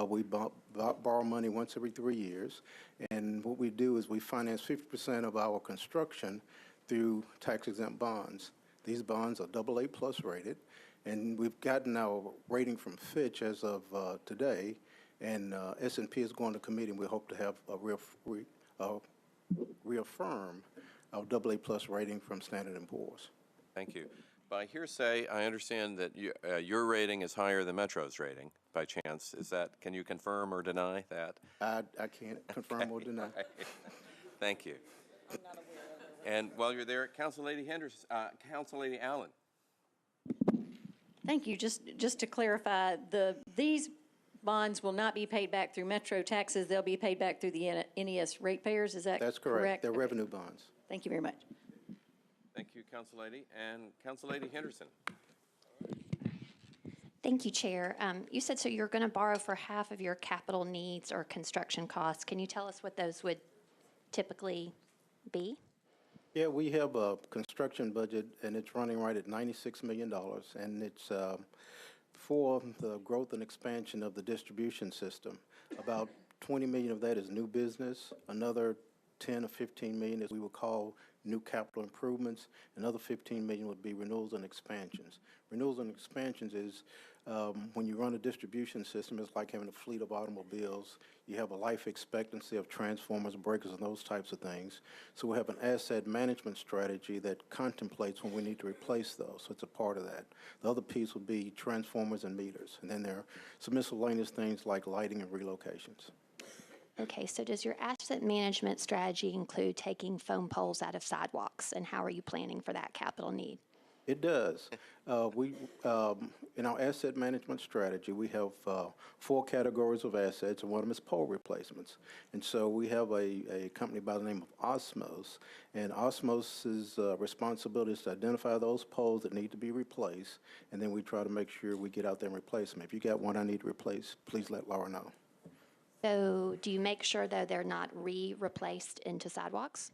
Speaker 14: We borrow money once every 3 years, and what we do is we finance 50% of our construction through tax-exempt bonds. These bonds are AA plus rated, and we've gotten our rating from Fitch as of today, and S&P is going to committee, and we hope to have a reaffirm our AA plus rating from Standard & Poor's.
Speaker 1: Thank you. By hearsay, I understand that your rating is higher than Metro's rating, by chance. Is that, can you confirm or deny that?
Speaker 14: I can't confirm or deny.
Speaker 1: Thank you. And while you're there, Council Lady Council Lady Allen.
Speaker 5: Thank you. Just to clarify, these bonds will not be paid back through Metro taxes. They'll be paid back through the NES ratepayers. Is that correct?
Speaker 14: That's correct. They're
Speaker 5: Okay.
Speaker 14: revenue bonds.
Speaker 5: Thank you very much.
Speaker 1: Thank you, Council Lady. And Council Lady Henderson.
Speaker 15: Thank you, Chair. You said so you're going to borrow for half of your capital needs or construction costs. Can you tell us what those would typically be?
Speaker 14: Yeah, we have a construction budget, and it's running right at $96 million, and it's for the growth and expansion of the distribution system. About 20 million of that is new business. Another 10 or 15 million is we would call new capital improvements. Another 15 million would be renewals and expansions. Renewals and expansions is when you run a distribution system, it's like having a fleet of automobiles. You have a life expectancy of transformers, breakers, and those types of things. So we have an asset management strategy that contemplates when we need to replace those. So it's a part of that. The other piece would be transformers and meters. And then there are some miscellaneous things like lighting and relocations.
Speaker 15: Okay, so does your asset management strategy include taking phone poles out of sidewalks, and how are you planning for that capital need?
Speaker 14: It does. In our asset management strategy, we have 4 categories of assets, and one of them is pole replacements. And so we have a company by the name of Osmos, and Osmos's responsibility is to identify those poles that need to be replaced, and then we try to make sure we get out there and replace them. If you got one I need to replace, please let Laura know.
Speaker 15: So do you make sure, though, they're not replaced into sidewalks?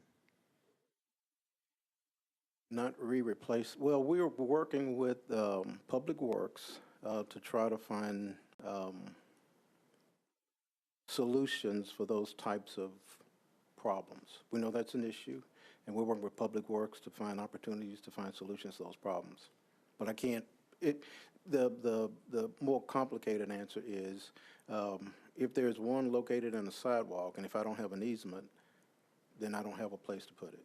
Speaker 14: Not replace. Well, we're working with Public Works to try to find solutions for those types of problems. We know that's an issue, and we're working with Public Works to find opportunities to find solutions to those problems. But I can't. The more complicated answer is if there's one located in a sidewalk, and if I don't have an easement, then I don't have a place to put it.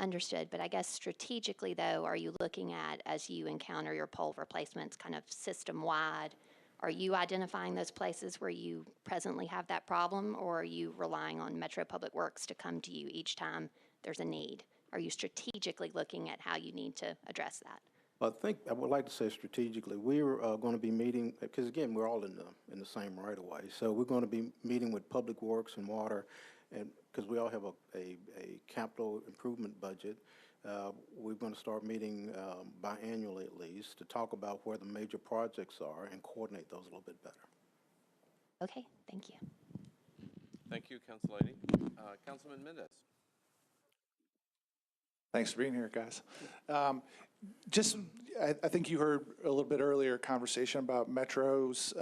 Speaker 15: Understood, but I guess strategically, though, are you looking at, as you encounter your pole replacements kind of system-wide, are you identifying those places where you presently have that problem, or are you relying on Metro Public Works to come to you each time there's a need? Are you strategically looking at how you need to address that?
Speaker 14: I think I would like to say strategically, we're going to be meeting, because again, we're all in the same right-of-way. So we're going to be meeting with Public Works and Water, and because we all have a capital improvement budget. We're going to start meeting biannually at least to talk about where the major projects are and coordinate those a little bit better.
Speaker 15: Okay, thank you.
Speaker 1: Thank you, Council Lady. Councilman Mendez.
Speaker 4: Thanks for being here, guys. I think you heard a little bit earlier a conversation about Metro's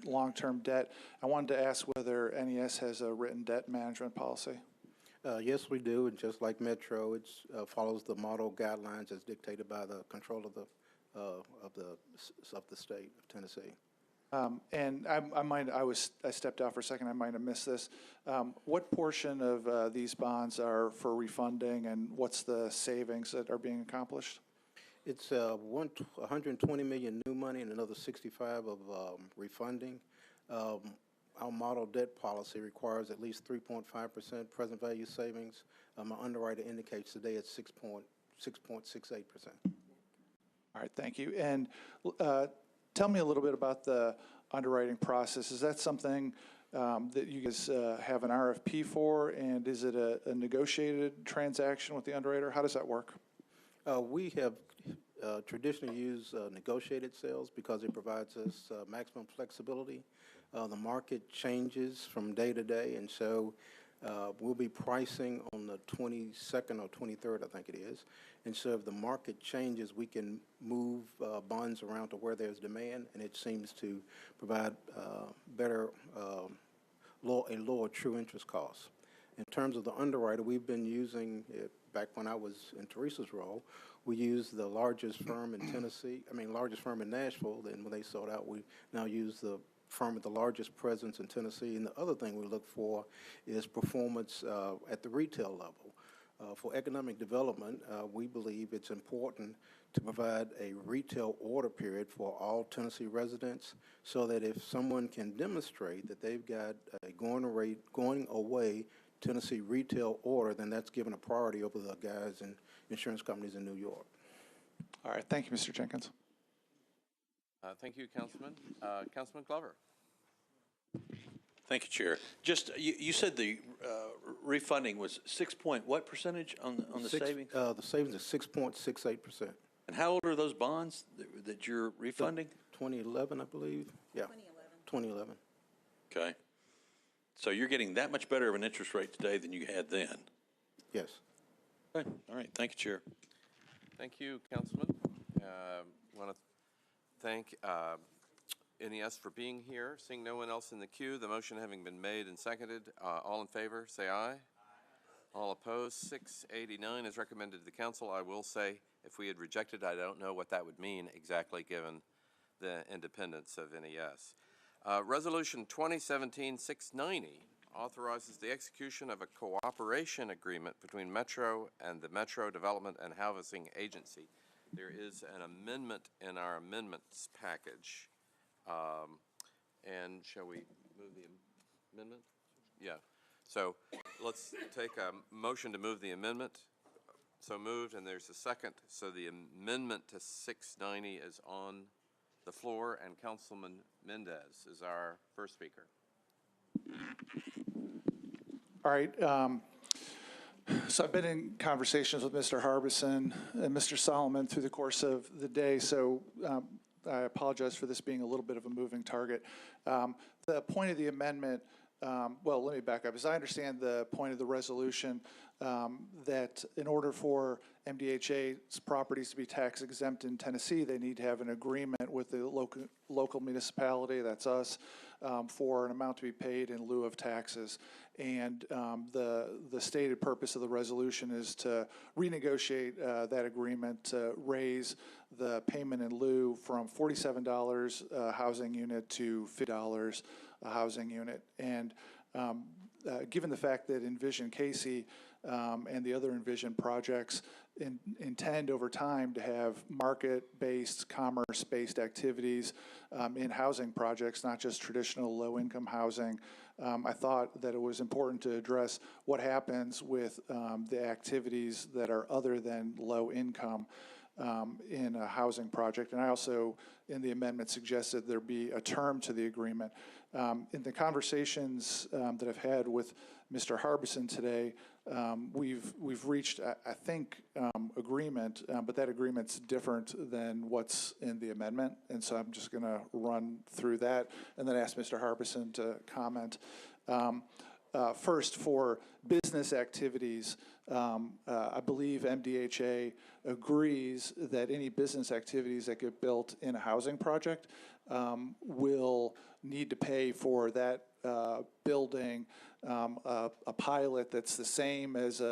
Speaker 4: long-term debt. I wanted to ask whether NES has a written debt management policy.
Speaker 14: Yes, we do, and just like Metro, it follows the model guidelines as dictated by the control of the state of Tennessee.
Speaker 4: And I stepped out for a second. I might have missed this. What portion of these bonds are for refunding, and what's the savings that are being accomplished?
Speaker 14: It's 120 million new money and another 65 of refunding. Our model debt policy requires at least 3.5% present value savings. My underwriter indicates today it's 6.68%.
Speaker 4: All right, thank you. And tell me a little bit about the underwriting process. Is that something that you guys have an RFP for, and is it a negotiated transaction with the underwriter? How does that work?
Speaker 14: We have traditionally used negotiated sales because it provides us maximum flexibility. The market changes from day to day, and so We'll be pricing on the 22nd or 23rd, I think it is. And so if the market changes, we can move bonds around to where there's demand, and it seems to provide a lower true interest cost. In terms of the underwriter, we've been using, back when I was in Teresa's role, we used the largest firm in largest firm in Nashville. Then when they sold out, we now use the firm with the largest presence in Tennessee. And the other thing we look for is performance at the retail level. For economic development, we believe it's important to provide a retail order period for all Tennessee residents so that if someone can demonstrate that they've got a going away Tennessee retail order, then that's given a priority over the guys in insurance companies in New York.
Speaker 4: All right, thank you, Mr. Jenkins.
Speaker 1: Thank you, Councilman. Councilman Glover.
Speaker 2: Thank you, Chair. Just, you said the refunding was what percentage on the savings?
Speaker 14: The savings is 6.68%.
Speaker 2: And how old are those bonds that you're refunding?
Speaker 14: 2011, I believe. Yeah. 2011.
Speaker 2: Okay. So you're getting that much better of an interest rate today than you had then?
Speaker 14: Yes.
Speaker 2: Okay. All right. Thank you, Chair.
Speaker 1: Thank you, Councilman. Want to thank NES for being here. Seeing no one else in the queue, the motion having been made and seconded, all in favor, say aye. All opposed, 689 is recommended to the council. I will say, if we had rejected, I don't know what that would mean exactly given the independence of NES. Resolution 2017-690 authorizes the execution of a cooperation agreement between Metro and the Metro Development and Housing Agency. There is an amendment in our amendments package. And shall we move the amendment? Yeah. So let's take a motion to move the amendment. So moved, and there's a second. So the amendment to 690 is on the floor, and Councilman Mendez is our first speaker.
Speaker 4: All right. So I've been in conversations with Mr. Harbison and Mr. Solomon through the course of the day, so I apologize for this being a little bit of a moving target. The point of the amendment, well, let me back up. As I understand the point of the resolution, that in order for MDHA's properties to be tax exempt in Tennessee, they need to have an agreement with the local municipality, that's us, for an amount to be paid in lieu of taxes. And the stated purpose of the resolution is to renegotiate that agreement to raise the payment in lieu from $47 a housing unit to $50 a housing unit. And given the fact that Envision Casey and the other Envision projects intend over time to have market-based, commerce-based activities in housing projects, not just traditional low-income housing, I thought that it was important to address what happens with the activities that are other than low income in a housing project. And I also, in the amendment, suggested there be a term to the agreement. In the conversations that I've had with Mr. Harbison today, we've reached, I think, agreement, but that agreement's different than what's in the amendment, and so I'm just going to run through that and then ask Mr. Harbison to comment. First, for business activities, I believe MDHA agrees that any business activities that get built in a housing project will need to pay for that building a pilot that's the same as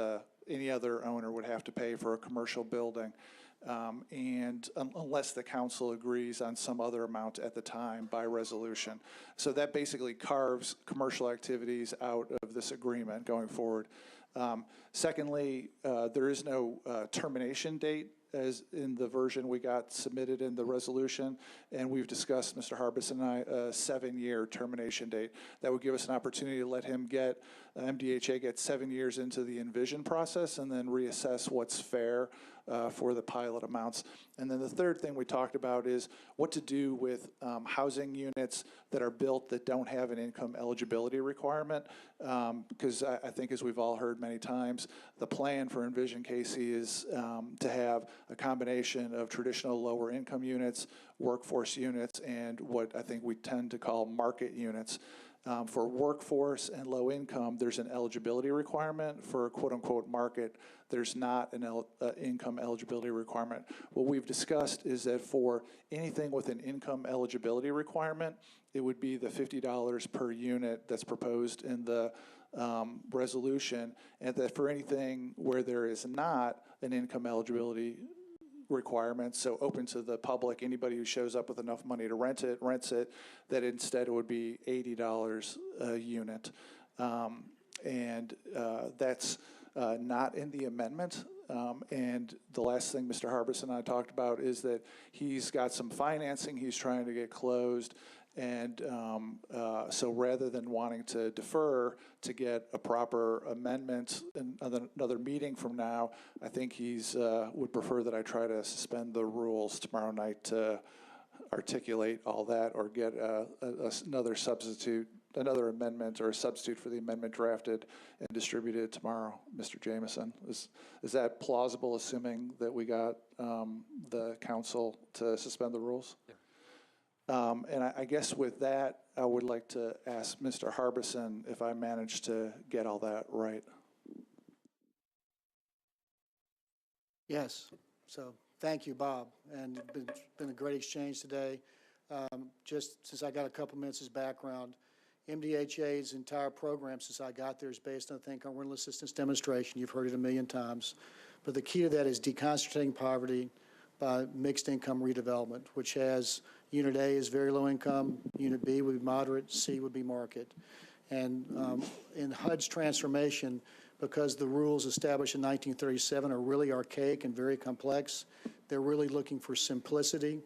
Speaker 4: any other owner would have to pay for a commercial building. And unless the council agrees on some other amount at the time by resolution. So that basically carves commercial activities out of this agreement going forward. Secondly, there is no termination date as in the version we got submitted in the resolution, and we've discussed, Mr. Harbison and I, a 7-year termination date. That would give us an opportunity to let him get, MDHA get 7 years into the Envision process and then reassess what's fair for the pilot amounts. And then the third thing we talked about is what to do with housing units that are built that don't have an income eligibility requirement, because I think, as we've all heard many times, the plan for Envision Casey is to have a combination of traditional lower income units, workforce units, and what I think we tend to call market units. For workforce and low income, there's an eligibility requirement. For quote-unquote market, there's not an income eligibility requirement. What we've discussed is that for anything with an income eligibility requirement, it would be the $50 per unit that's proposed in the resolution, and that for anything where there is not an income eligibility requirement, so open to the public, anybody who shows up with enough money to rents it, that instead it would be $80 a unit. That's not in the amendment. And the last thing Mr. Harbison and I talked about is that he's got some financing he's trying to get closed. And so rather than wanting to defer to get a proper amendment in another meeting from now, I think he's would prefer that I try to suspend the rules tomorrow night to articulate all that, or get another amendment or a substitute for the amendment drafted and distributed tomorrow, Mr. Jamison. Is that plausible, assuming that we got the council to suspend the rules? Yeah. And I guess with that, I would like to ask Mr. Harbison if I managed to get all that right.
Speaker 12: Yes. So thank you, Bob. And it's been a great exchange today. Just since I got a couple minutes as background, MDHA's entire program since I got there is based, I think, on rental assistance demonstration. You've heard it a million times. But the key to that is deconcentrating poverty by mixed income redevelopment, which has Unit A is very low income, Unit B would be moderate, C would be market. And in HUD's transformation, because the rules established in 1937 are really archaic and very complex, they're really looking for simplicity.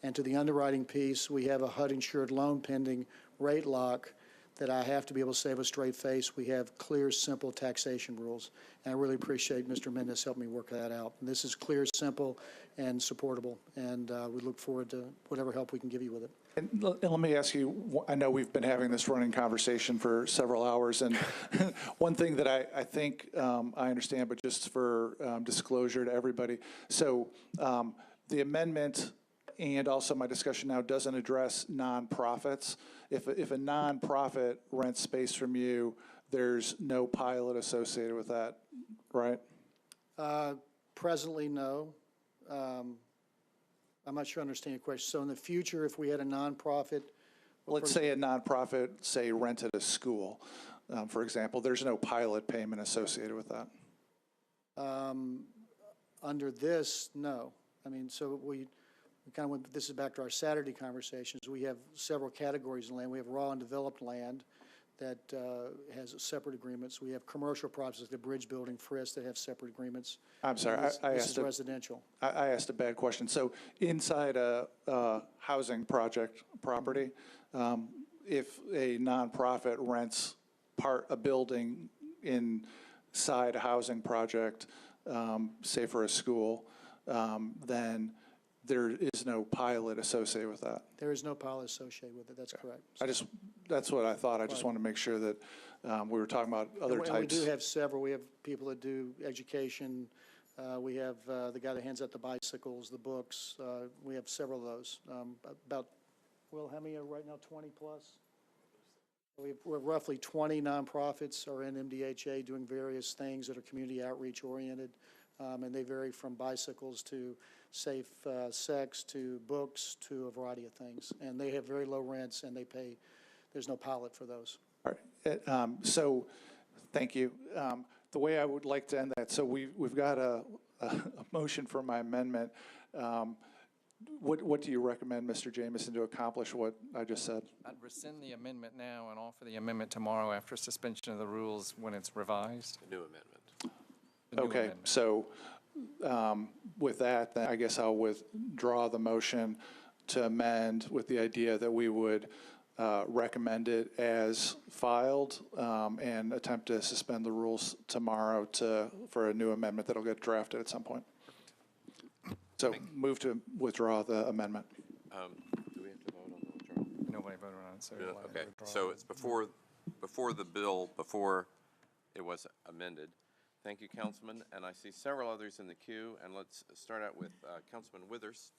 Speaker 12: And to the underwriting piece, we have a HUD-insured loan pending rate lock that I have to be able to say with a straight face. We have clear, simple taxation rules. And I really appreciate Mr. Mendez helping me work that out. And this is clear, simple, and supportable. And we look forward to whatever help we can give you with it.
Speaker 4: And let me ask you, I know we've been having this running conversation for several hours, and one thing that I think I understand, but just for disclosure to everybody, so the amendment and also my discussion now doesn't address nonprofits. If a nonprofit rents space from you, there's no pilot associated with that, right?
Speaker 12: Presently, no. I'm not sure I understand your question. So in the future, if we had a nonprofit,
Speaker 4: Let's say a nonprofit, say, rented a school, for example, there's no pilot payment associated with that.
Speaker 12: Under this, no. I mean, so we kind of went, this is back to our Saturday conversations. We have several categories of land. We have raw and developed land that has separate agreements. We have commercial projects like the bridge building, Frisk, that have separate agreements.
Speaker 4: I'm sorry,
Speaker 12: this is residential.
Speaker 4: I asked a bad question. So inside a housing project property, if a nonprofit rents a building inside a housing project, say for a school, then there is no pilot associated with that.
Speaker 12: There is no pilot associated with it. That's correct.
Speaker 4: That's what I thought. I just want to make sure that we were talking about other types.
Speaker 12: And we do have several. We have people that do education. We have the guy that hands out the bicycles, the books. We have several of those. How many are right now? 20 plus? We're roughly 20 nonprofits are in MDHA doing various things that are community outreach oriented. And they vary from bicycles to safe sex to books to a variety of things. And they have very low rents, and there's no pilot for those.
Speaker 4: All right. So thank you. The way I would like to end that, so we've got a motion for my amendment. What do you recommend, Mr. Jamison, to accomplish what I just said?
Speaker 3: I'd rescind the amendment now and offer the amendment tomorrow after suspension of the rules when it's revised.
Speaker 1: New amendment.
Speaker 4: Okay, so with that, then I guess I'll withdraw the motion to amend with the idea that we would recommend it as filed and attempt to suspend the rules tomorrow for a new amendment that'll get drafted at some point. So move to withdraw the amendment.
Speaker 1: Do we have to vote on the withdrawal?
Speaker 3: Nobody voted on it, so.
Speaker 1: Okay, so it's before the bill, before it was amended. Thank you, Councilman, and I see several others in the queue, and let's start out with Councilman Withers.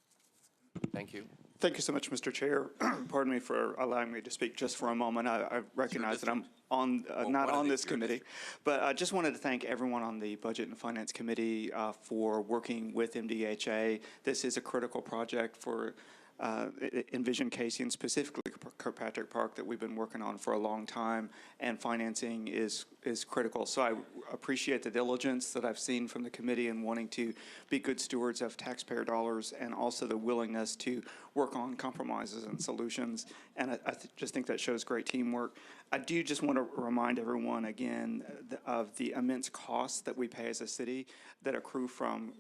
Speaker 1: Thank you.
Speaker 16: Thank you so much, Mr. Chair. Pardon me for allowing me to speak just for a moment. I recognize that I'm on, not on this committee, but I just wanted to thank everyone on the Budget and Finance Committee for working with MDHA. This is a critical project for Envision Casey and specifically Kirkpatrick Park that we've been working on for a long time, and financing is critical. So I appreciate the diligence that I've seen from the committee in wanting to be good stewards of taxpayer dollars, and also the willingness to work on compromises and solutions. And I just think that shows great teamwork. I do just want to remind everyone again of the immense costs that we pay as a city that accrue from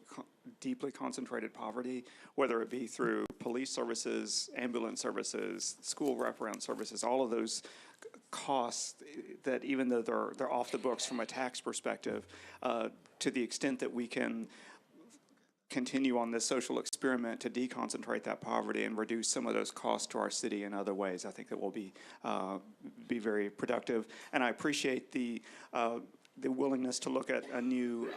Speaker 16: deeply concentrated poverty, whether it be through police services, ambulance services, school wraparound services, all of those costs that even though they're off the books from a tax perspective, to the extent that we can continue on this social experiment to deconcentrate that poverty and reduce some of those costs to our city in other ways, I think that will be very productive. And I appreciate the willingness to look at a new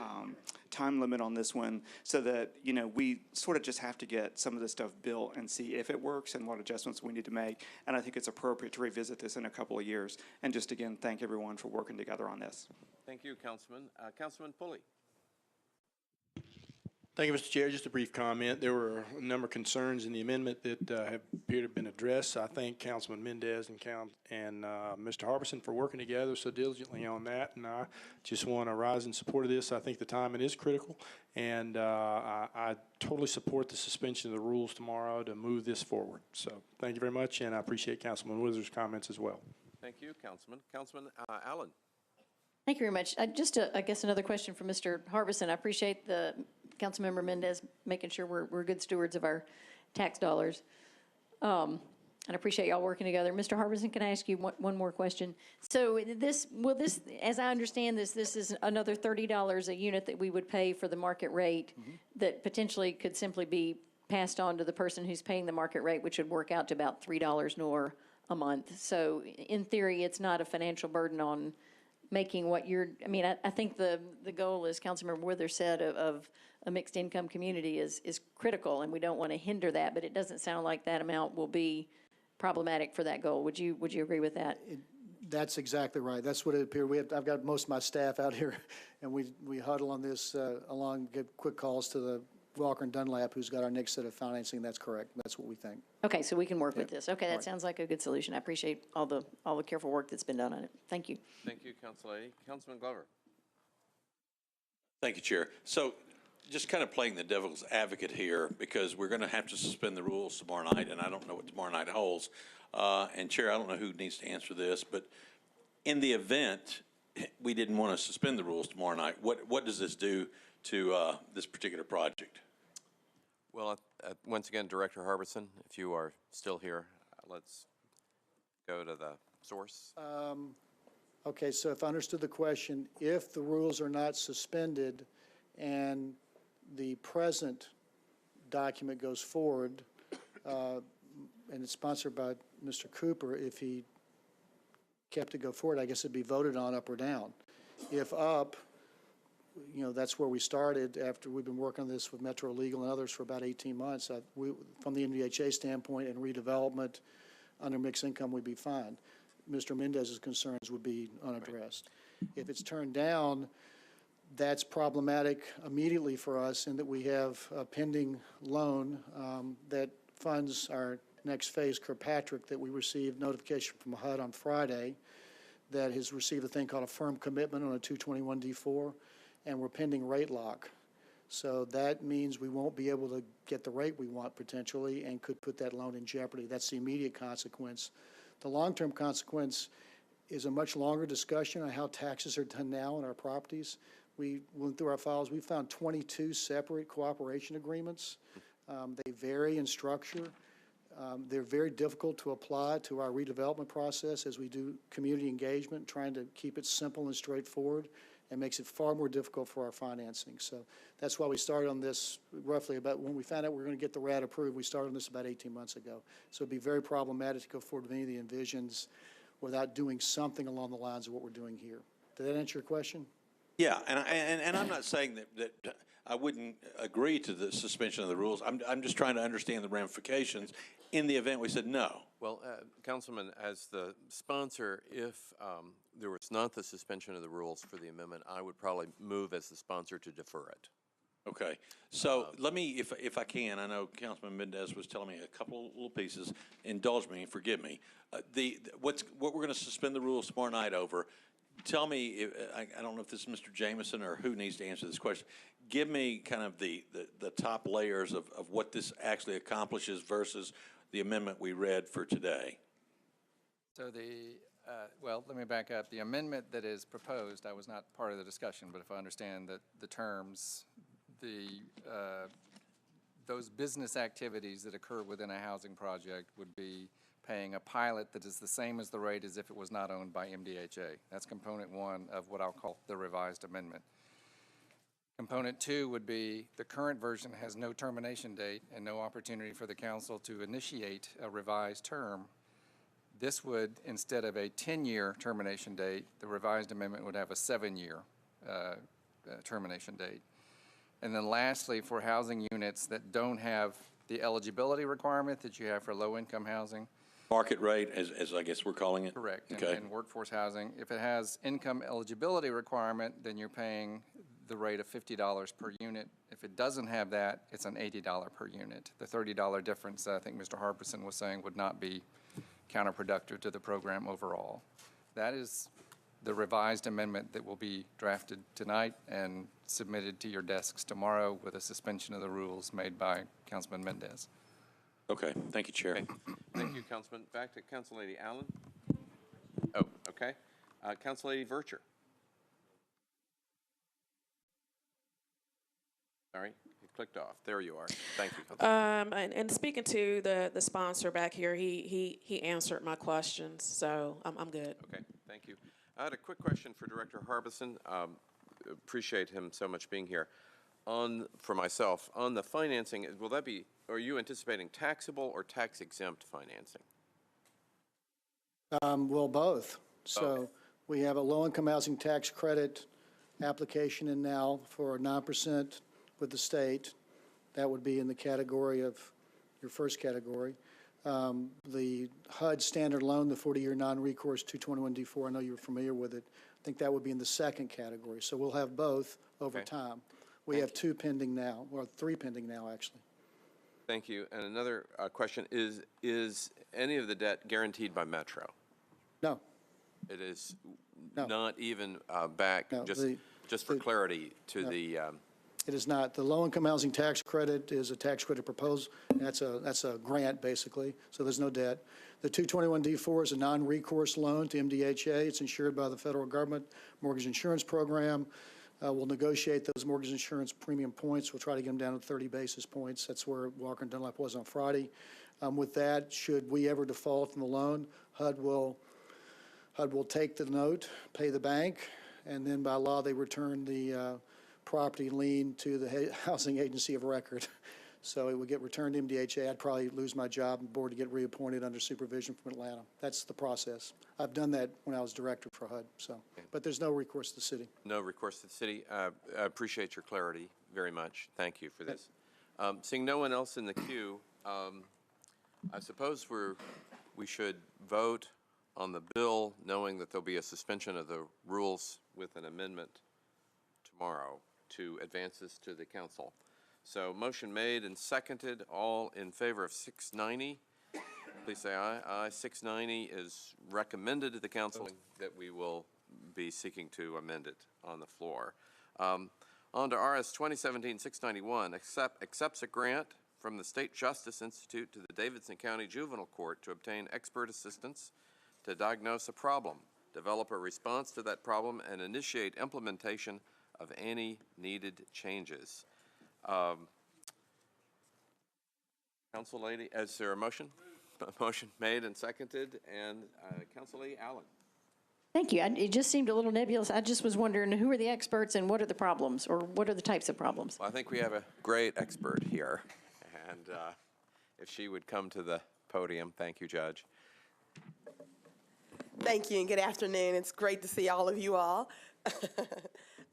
Speaker 16: time limit on this one, so that, you know, we sort of just have to get some of this stuff built and see if it works and what adjustments we need to make. And I think it's appropriate to revisit this in a couple of years. And just again, thank everyone for working together on this.
Speaker 1: Thank you, Councilman. Councilman Pulley.
Speaker 7: Thank you, Mr. Chair. Just a brief comment. There were a number of concerns in the amendment that have appeared to have been addressed. I thank Councilman Mendez and Mr. Harbison for working together so diligently on that, and I just want to rise in support of this. I think the timing is critical, and I totally support the suspension of the rules tomorrow to move this forward. So thank you very much, and I appreciate Councilman Wizard's comments as well.
Speaker 1: Thank you, Councilman. Councilman Allen.
Speaker 5: Thank you very much. Just, I guess, another question for Mr. Harbison. I appreciate the Councilmember Mendez making sure we're good stewards of our tax dollars. And I appreciate y'all working together. Mr. Harbison, can I ask you one more question? So this, as I understand this is another $30 a unit that we would pay for the market rate that potentially could simply be passed on to the person who's paying the market rate, which would work out to about $3 more a month. So in theory, it's not a financial burden on making what you're, I mean, I think the goal, as Councilmember Withers said, of a mixed income community is critical, and we don't want to hinder that, but it doesn't sound like that amount will be problematic for that goal. Would you agree with that?
Speaker 12: That's exactly right. That's what it appeared. I've got most of my staff out here, and we huddle on this along, give quick calls to the Walker and Dunlap, who's got our next set of financing. That's correct. That's what we think.
Speaker 5: Okay, so we can work with this. Okay, that sounds like a good solution. I appreciate all the careful work that's been done on it. Thank you.
Speaker 1: Thank you, Council Lady. Councilman Glover.
Speaker 2: Thank you, Chair. So just kind of playing the devil's advocate here, because we're going to have to suspend the rules tomorrow night, and I don't know what tomorrow night holds. And Chair, I don't know who needs to answer this, but in the event we didn't want to suspend the rules tomorrow night, what does this do to this particular project?
Speaker 1: Well, once again, Director Harbison, if you are still here, let's go to the source.
Speaker 12: Okay, so if I understood the question, if the rules are not suspended and the present document goes forward, and it's sponsored by Mr. Cooper, if he kept it go forward, I guess it'd be voted on up or down. If up, you know, that's where we started after we've been working on this with Metro Legal and others for about 18 months. From the MDHA standpoint and redevelopment under mixed income, we'd be fine. Mr. Mendez's concerns would be unaddressed. Right. If it's turned down, that's problematic immediately for us in that we have a pending loan that funds our next phase, Kirkpatrick, that we received notification from HUD on Friday that has received a thing called a firm commitment on a 221D4. And we're pending rate lock. So that means we won't be able to get the rate we want potentially and could put that loan in jeopardy. That's the immediate consequence. The long-term consequence is a much longer discussion on how taxes are done now on our properties. We went through our files. We found 22 separate cooperation agreements. They vary in structure. They're very difficult to apply to our redevelopment process as we do community engagement, trying to keep it simple and straightforward. And makes it far more difficult for our financing. So that's why we started on this roughly about when we found out we were going to get the RAD approved. We started on this about 18 months ago. So it'd be very problematic to go forward with any of the envisions without doing something along the lines of what we're doing here. Did that answer your question?
Speaker 2: Yeah, and I'm not saying that I wouldn't agree to the suspension of the rules. I'm just trying to understand the ramifications in the event we said no.
Speaker 1: Well, Councilman, as the sponsor, if there was not the suspension of the rules for the amendment, I would probably move as the sponsor to defer it.
Speaker 2: Okay, so let me, if I can, I know Councilman Mendez was telling me a couple little pieces. Indulge me, forgive me. What we're going to suspend the rules tomorrow night over. Tell me, I don't know if this is Mr. Jameson or who needs to answer this question. Give me kind of the top layers of what this actually accomplishes versus the amendment we read for today.
Speaker 3: So well, let me back up. The amendment that is proposed, I was not part of the discussion, but if I understand the terms, those business activities that occur within a housing project would be paying a pilot that is the same as the rate as if it was not owned by MDHA. That's component one of what I'll call the revised amendment. Component two would be the current version has no termination date and no opportunity for the council to initiate a revised term. This would, instead of a 10-year termination date, the revised amendment would have a 7-year termination date. And then lastly, for housing units that don't have the eligibility requirement that you have for low-income housing.
Speaker 2: Market rate, as I guess we're calling it?
Speaker 3: Correct.
Speaker 2: Okay.
Speaker 3: And workforce housing. If it has income eligibility requirement, then you're paying the rate of $50 per unit. If it doesn't have that, it's an $80 per unit. The $30 difference, I think Mr. Harbison was saying, would not be counterproductive to the program overall. That is the revised amendment that will be drafted tonight and submitted to your desks tomorrow with a suspension of the rules made by Councilman Mendez.
Speaker 2: Okay, thank you, Chair.
Speaker 1: Okay. Thank you, Councilman. Back to Council Lady Allen. Oh, okay. Council Lady Vercher. Sorry, it clicked off. There you are. Thank you, Councilman.
Speaker 17: And speaking to the sponsor back here, he answered my questions, so I'm good.
Speaker 1: Okay, thank you. I had a quick question for Director Harbison. Appreciate him so much being here. For myself, on the financing, will that be, are you anticipating taxable or tax exempt financing?
Speaker 12: Well, both. So we have a low-income housing tax credit application in now for 9% with the state. That would be in the category of your first category. The HUD standard loan, the 40-year non-recourse 221D4, I know you're familiar with it. I think that would be in the second category. So we'll have both over time. We have two pending now, or three pending now, actually.
Speaker 1: Thank you. And another question, is any of the debt guaranteed by Metro?
Speaker 12: No.
Speaker 1: It is
Speaker 12: No.
Speaker 1: not even back,
Speaker 12: No,
Speaker 1: just for clarity, to
Speaker 12: no.
Speaker 1: the...
Speaker 12: It is not. The low-income housing tax credit is a tax credit proposed, and that's a grant, basically, so there's no debt. The 221D4 is a non-recourse loan to MDHA. It's insured by the federal government mortgage insurance program. We'll negotiate those mortgage insurance premium points. We'll try to get them down to 30 basis points. That's where Walker and Dunlap was on Friday. With that, should we ever default on the loan, HUD will take the note, pay the bank, and then by law, they return the property lien to the housing agency of record. So it would get returned to MDHA. I'd probably lose my job and board to get reappointed under supervision from Atlanta. That's the process. I've done that when I was director for HUD. So, but there's no recourse to the city.
Speaker 1: No recourse to the city. I appreciate your clarity very much. Thank you for this. Seeing no one else in the queue, I suppose we should vote on the bill knowing that there'll be a suspension of the rules with an amendment tomorrow to advance this to the council. So motion made and seconded. All in favor of 690, please say aye. Aye. 690 is recommended to the council that we will be seeking to amend it on the floor. On to RS 2017-691, accepts a grant from the State Justice Institute to the Davidson County Juvenile Court to obtain expert assistance to diagnose a problem, develop a response to that problem, and initiate implementation of any needed changes. Council Lady, is there a motion? A motion made and seconded, and Council Lady Allen.
Speaker 5: Thank you. It just seemed a little nebulous. I just was wondering, who are the experts and what are the problems, or what are the types of problems?
Speaker 1: Well, I think we have a great expert here, and if she would come to the podium. Thank you, Judge.
Speaker 18: Thank you and good afternoon. It's great to see all of you all.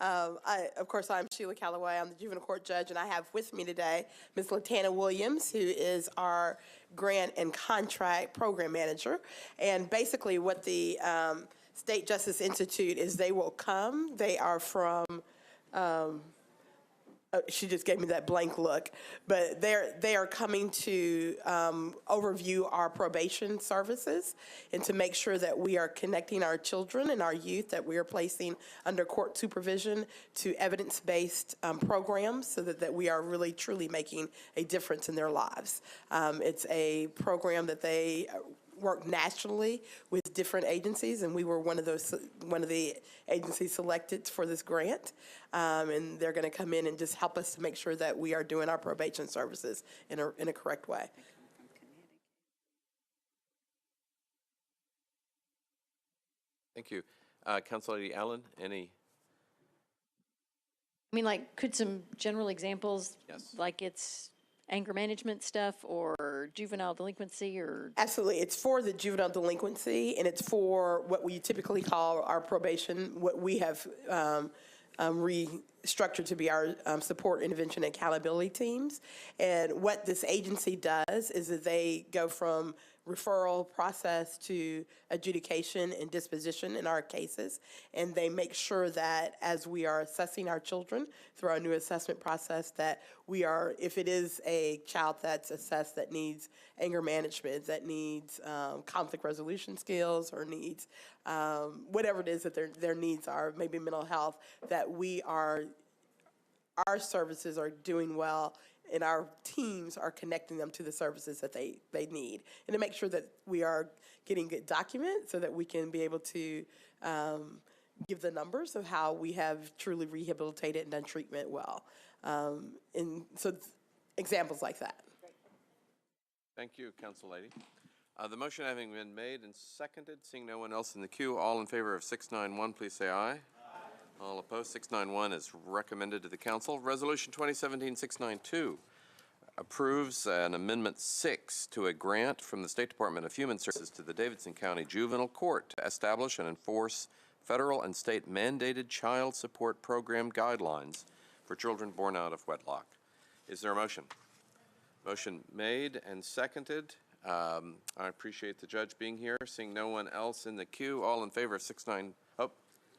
Speaker 18: Of course, I'm Sheila Calloway. I'm the juvenile court judge, and I have with me today Ms. Latana Williams, who is our grant and contract program manager. And basically what the State Justice Institute is, they will come. They are from she just gave me that blank look, but they are coming to overview our probation services and to make sure that we are connecting our children and our youth that we are placing under court supervision to evidence-based programs so that we are really truly making a difference in their lives. It's a program that they work nationally with different agencies, and we were one of the agencies selected for this grant. And they're going to come in and just help us to make sure that we are doing our probation services in a correct way.
Speaker 1: Thank you. Council Lady Allen, any?
Speaker 5: I mean, like, could some general examples,
Speaker 1: Yes.
Speaker 5: like it's anger management stuff or juvenile delinquency or?
Speaker 18: Absolutely. It's for the juvenile delinquency, and it's for what we typically call our probation, what we have restructured to be our support, intervention, and accountability teams. And what this agency does is that they go from referral process to adjudication and disposition in our cases. And they make sure that as we are assessing our children through our new assessment process, that we are, if it is a child that's assessed that needs anger management, that needs conflict resolution skills, or needs whatever it is that their needs are, maybe mental health, that our services are doing well and our teams are connecting them to the services that they need. And to make sure that we are getting good documents so that we can be able to give the numbers of how we have truly rehabilitated and done treatment well. And so examples like that.
Speaker 1: Thank you, Council Lady. The motion having been made and seconded, seeing no one else in the queue, all in favor of 691, please say aye. All opposed, 691 is recommended to the council. Resolution 2017-692 approves an Amendment 6 to a grant from the State Department of Human Services to the Davidson County Juvenile Court to establish and enforce federal and state mandated child support program guidelines for children born out of wedlock. Is there a motion? Motion made and seconded. I appreciate the judge being here. Seeing no one else in the queue, all in favor of 692. Oh,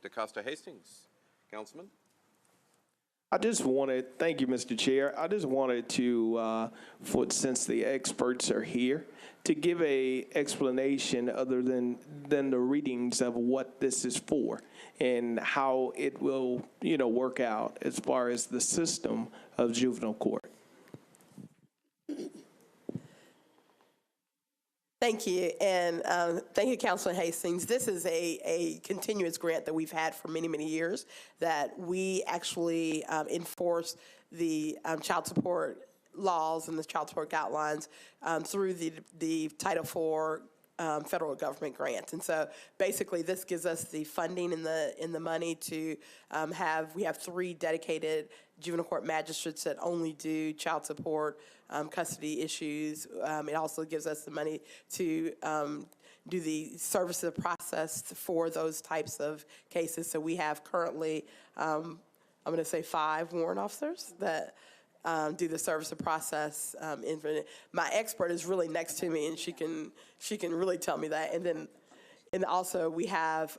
Speaker 1: DeCosta Hastings. Councilman?
Speaker 11: I just wanted, thank you, Mr. Chair. I just wanted to, since the experts are here, to give a explanation other than the readings of what this is for and how it will, work out as far as the system of juvenile court.
Speaker 18: Thank you, and thank you, Councilor Hastings. This is a continuous grant that we've had for many, many years that we actually enforce the child support laws and the child support guidelines through the Title IV federal government grants. And so basically this gives us the funding and the money to we have 3 dedicated juvenile court magistrates that only do child support custody issues. It also gives us the money to do the services process for those types of cases. So we have currently, I'm going to say 5 warrant officers that do the service of process. My expert is really next to me, and she can really tell me that. And also we have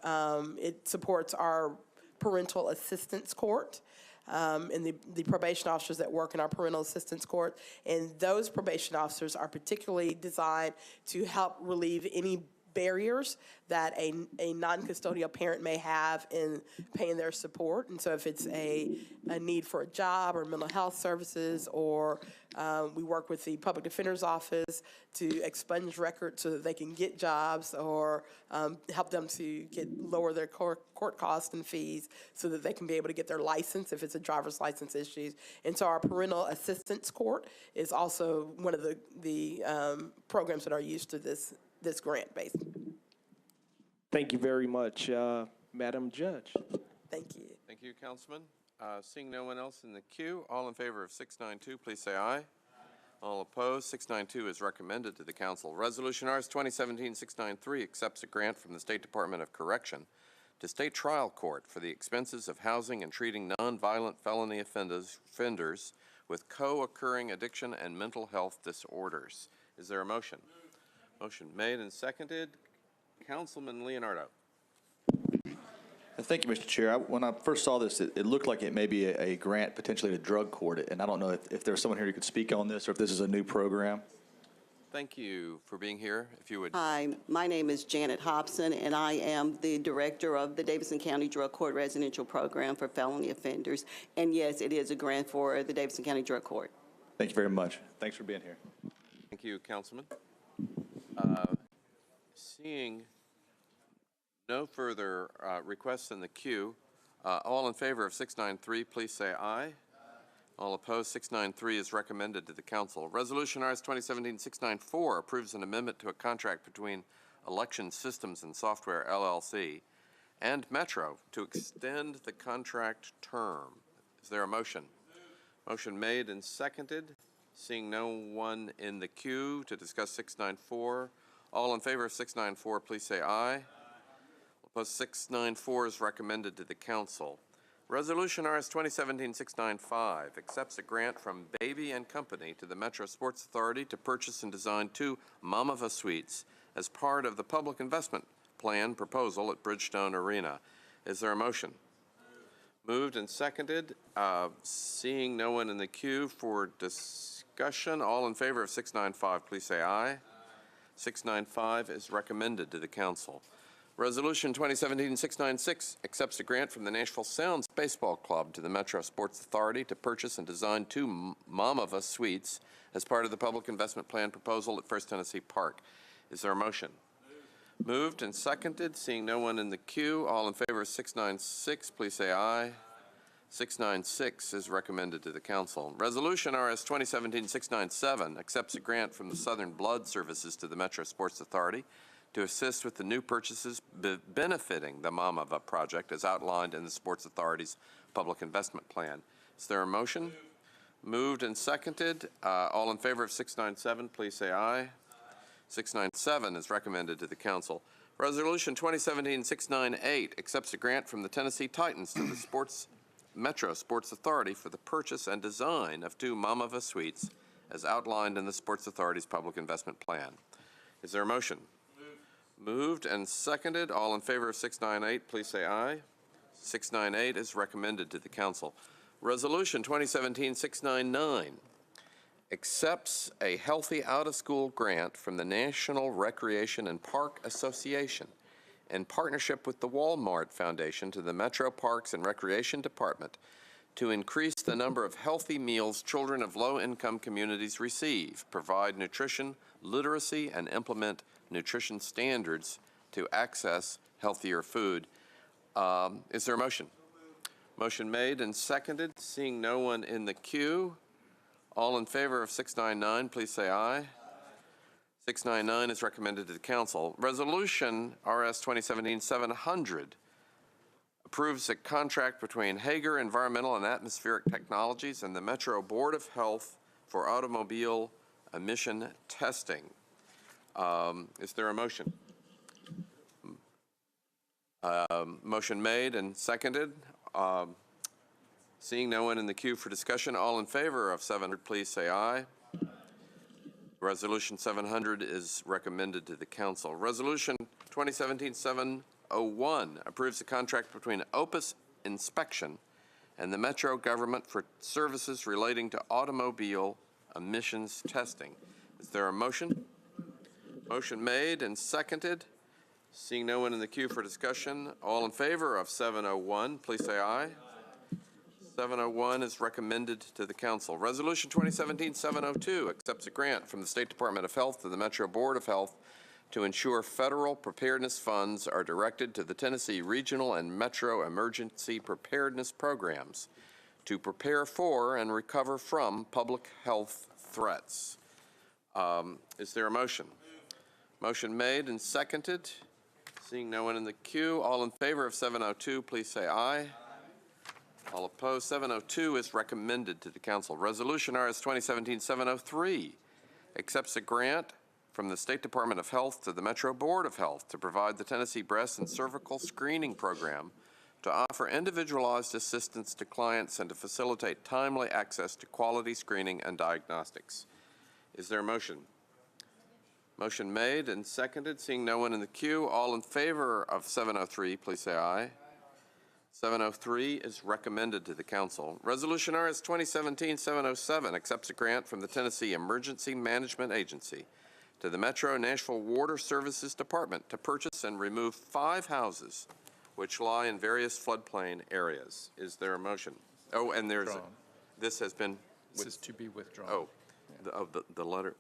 Speaker 18: it supports our parental assistance court. And the probation officers that work in our parental assistance court. And those probation officers are particularly designed to help relieve any barriers that a non-custodial parent may have in paying their support. And so if it's a need for a job or mental health services, or we work with the public defender's office to expunge records so that they can get jobs, or help them to lower their court costs and fees so that they can be able to get their license if it's a driver's license issues. And so our parental assistance court is also one of the programs that are used to this grant base.
Speaker 11: Thank you very much, Madam Judge.
Speaker 18: Thank you.
Speaker 1: Thank you, Councilman. Seeing no one else in the queue, all in favor of 692, please say aye. All opposed, 692 is recommended to the council. Resolution RS 2017-693 accepts a grant from the State Department of Correction to State Trial Court for the expenses of housing and treating nonviolent felony offenders with co-occurring addiction and mental health disorders. Is there a motion? Motion made and seconded. Councilman Leonardo.
Speaker 19: Thank you, Mr. Chair. When I first saw this, it looked like it may be a grant potentially to drug court, and I don't know if there's someone here who could speak on this or if this is a new program.
Speaker 1: Thank you for being here. If you would.
Speaker 20: Hi, my name is Janet Hobson, and I am the director of the Davidson County Drug Court Residential Program for Felony Offenders. And yes, it is a grant for the Davidson County Drug Court.
Speaker 19: Thank you very much. Thanks for being here.
Speaker 1: Thank you, Councilman. Seeing no further requests in the queue, all in favor of 693, please say aye. All opposed, 693 is recommended to the council. Resolution RS 2017-694 approves an amendment to a contract between Election Systems and Software, LLC, and Metro to extend the contract term. Is there a motion? Motion made and seconded. Seeing no one in the queue to discuss 694, all in favor of 694, please say aye. Opposed, 694 is recommended to the council. Resolution RS 2017-695 accepts a grant from Baby and Company to the Metro Sports Authority to purchase and design 2 Mamava suites as part of the public investment plan proposal at Bridgestone Arena. Is there a motion? Moved and seconded. Seeing no one in the queue for discussion, all in favor of 695, please say aye. 695 is recommended to the council. Resolution 2017-696 accepts a grant from the Nashville Sounds Baseball Club to the Metro Sports Authority to purchase and design 2 Mamava suites as part of the public investment plan proposal at First Tennessee Park. Is there a motion? Moved and seconded. Seeing no one in the queue, all in favor of 696, please say aye. 696 is recommended to the council. Resolution RS 2017-697 accepts a grant from the Southern Blood Services to the Metro Sports Authority to assist with the new purchases benefiting the Mamava project as outlined in the Sports Authority's public investment plan. Is there a motion? Moved and seconded. All in favor of 697, please say aye. 697 is recommended to the council. Resolution 2017-698 accepts a grant from the Tennessee Titans to the Metro Sports Authority for the purchase and design of 2 Mamava suites as outlined in the Sports Authority's public investment plan. Is there a motion? Moved and seconded. All in favor of 698, please say aye. 698 is recommended to the council. Resolution 2017-699 accepts a Healthy Out-of-School grant from the National Recreation and Park Association in partnership with the Walmart Foundation to the Metro Parks and Recreation Department to increase the number of healthy meals children of low-income communities receive, provide nutrition literacy, and implement nutrition standards to access healthier food. Is there a motion? Motion made and seconded. Seeing no one in the queue, all in favor of 699, please say aye. 699 is recommended to the council. Resolution RS 2017-700 approves a contract between Hager Environmental and Atmospheric Technologies and the Metro Board of Health for automobile emission testing. Is there a motion? Motion made and seconded. Seeing no one in the queue for discussion, all in favor of 700, please say aye. Resolution 700 is recommended to the council. Resolution 2017-701 approves a contract between Opus Inspection and the Metro government for services relating to automobile emissions testing. Is there a motion? Motion made and seconded. Seeing no one in the queue for discussion, all in favor of 701, please say aye. 701 is recommended to the council. Resolution 2017-702 accepts a grant from the State Department of Health to the Metro Board of Health to ensure federal preparedness funds are directed to the Tennessee Regional and Metro Emergency Preparedness Programs to prepare for and recover from public health threats. Is there a motion? Motion made and seconded. Seeing no one in the queue, all in favor of 702, please say aye. All opposed. 702 is recommended to the council. Resolution RS 2017-703 accepts a grant from the State Department of Health to the Metro Board of Health to provide the Tennessee Breast and Cervical Screening Program to offer individualized assistance to clients and to facilitate timely access to quality screening and diagnostics. Is there a motion? Motion made and seconded. Seeing no one in the queue, all in favor of 703, please say aye. 703 is recommended to the council. Resolution RS 2017-707 accepts a grant from the Tennessee Emergency Management Agency to the Metro Nashville Water Services Department to purchase and remove 5 houses which lie in various floodplain areas. Is there a motion? Oh, and there's, this has been.
Speaker 3: This is to be withdrawn.
Speaker 1: Oh, the letter.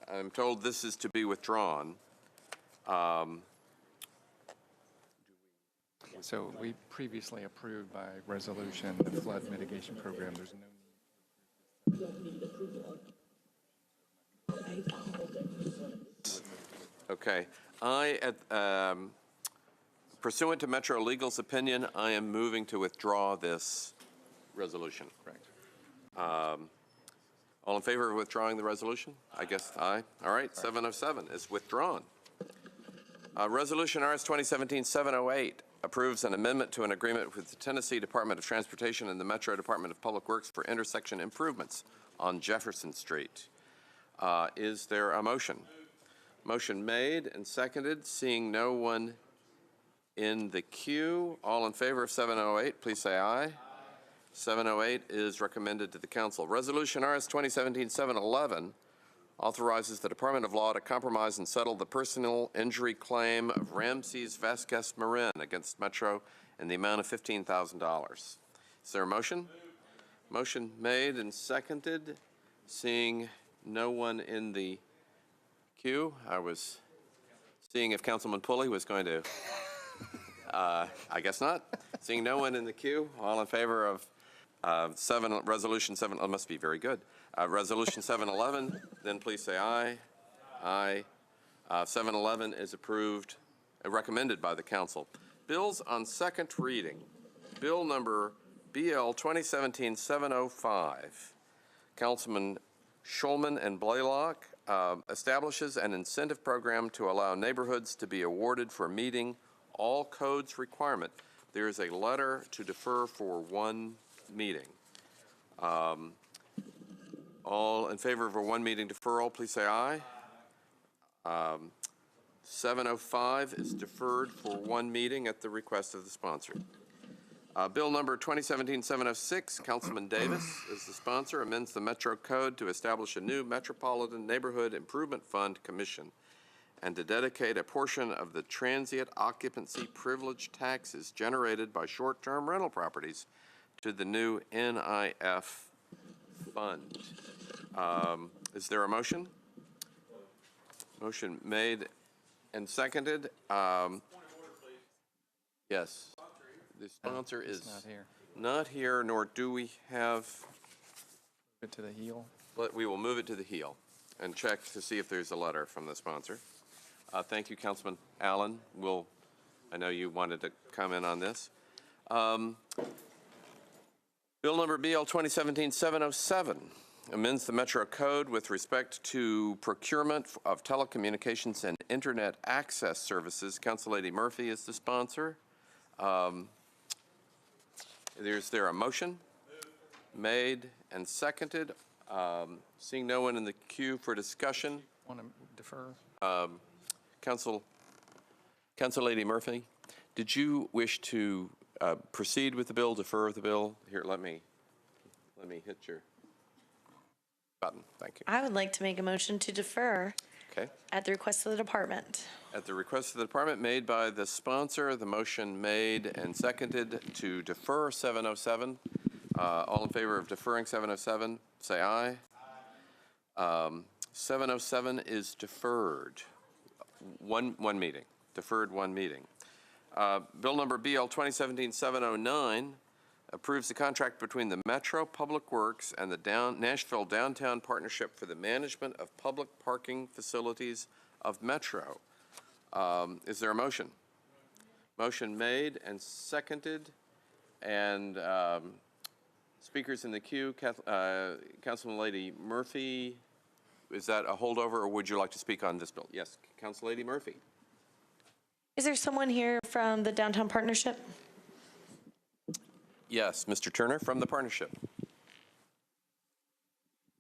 Speaker 1: I'm told this is to be withdrawn.
Speaker 3: So we previously approved by resolution the flood mitigation program. There's no need.
Speaker 1: Okay. Pursuant to Metro Legal's opinion, I am moving to withdraw this resolution.
Speaker 3: Correct.
Speaker 1: All in favor of withdrawing the resolution? I guess aye. All right, 707 is withdrawn. Resolution RS 2017-708 approves an amendment to an agreement with the Tennessee Department of Transportation and the Metro Department of Public Works for intersection improvements on Jefferson Street. Is there a motion? Motion made and seconded. Seeing no one in the queue, all in favor of 708, please say aye. 708 is recommended to the council. Resolution RS 2017-711 authorizes the Department of Law to compromise and settle the personal injury claim of Ramses Vasquez Marin against Metro in the amount of $15,000. Is there a motion? Motion made and seconded. Seeing no one in the queue, I was seeing if Councilman Pulley was going to, I guess not. Seeing no one in the queue, all in favor of Resolution 7, oh, must be very good. Resolution 711, then please say aye. Aye. 711 is approved, recommended by the council. Bills on second reading. Bill number BL 2017-705. Councilman Schulman and Blaylock establishes an incentive program to allow neighborhoods to be awarded for meeting all codes requirement. There is a letter to defer for one meeting. All in favor of a one meeting deferral, please say aye. 705 is deferred for one meeting at the request of the sponsor. Bill number 2017-706, Councilman Davis is the sponsor, amends the Metro Code to establish a new Metropolitan Neighborhood Improvement Fund Commission and to dedicate a portion of the transient occupancy privilege taxes generated by short-term rental properties to the new NIF fund. Is there a motion? Motion made and seconded. Yes. The sponsor is not here, nor do we have.
Speaker 3: Move it to the heel.
Speaker 1: But we will move it to the heel and check to see if there's a letter from the sponsor. Thank you, Councilman Allen. I know you wanted to comment on this. Bill number BL 2017-707 amends the Metro Code with respect to procurement of telecommunications and internet access services. Council Lady Murphy is the sponsor. Is there a motion? Made and seconded. Seeing no one in the queue for discussion.
Speaker 3: Want to defer?
Speaker 1: Council Lady Murphy, did you wish to proceed with the bill, defer the bill? Here, let me hit your button. Thank you.
Speaker 21: I would like to make a motion to defer.
Speaker 1: Okay.
Speaker 21: At the request of the department.
Speaker 1: At the request of the department, made by the sponsor, the motion made and seconded to defer 707. All in favor of deferring 707, say aye. 707 is deferred. One meeting. Deferred one meeting. Bill number BL 2017-709 approves the contract between the Metro Public Works and the Nashville Downtown Partnership for the Management of Public Parking Facilities of Metro. Is there a motion? Motion made and seconded. And speakers in the queue, Councilman Lady Murphy, is that a holdover, or would you like to speak on this bill? Yes, Council Lady Murphy.
Speaker 21: Is there someone here from the Downtown Partnership?
Speaker 1: Yes, Mr. Turner from the partnership.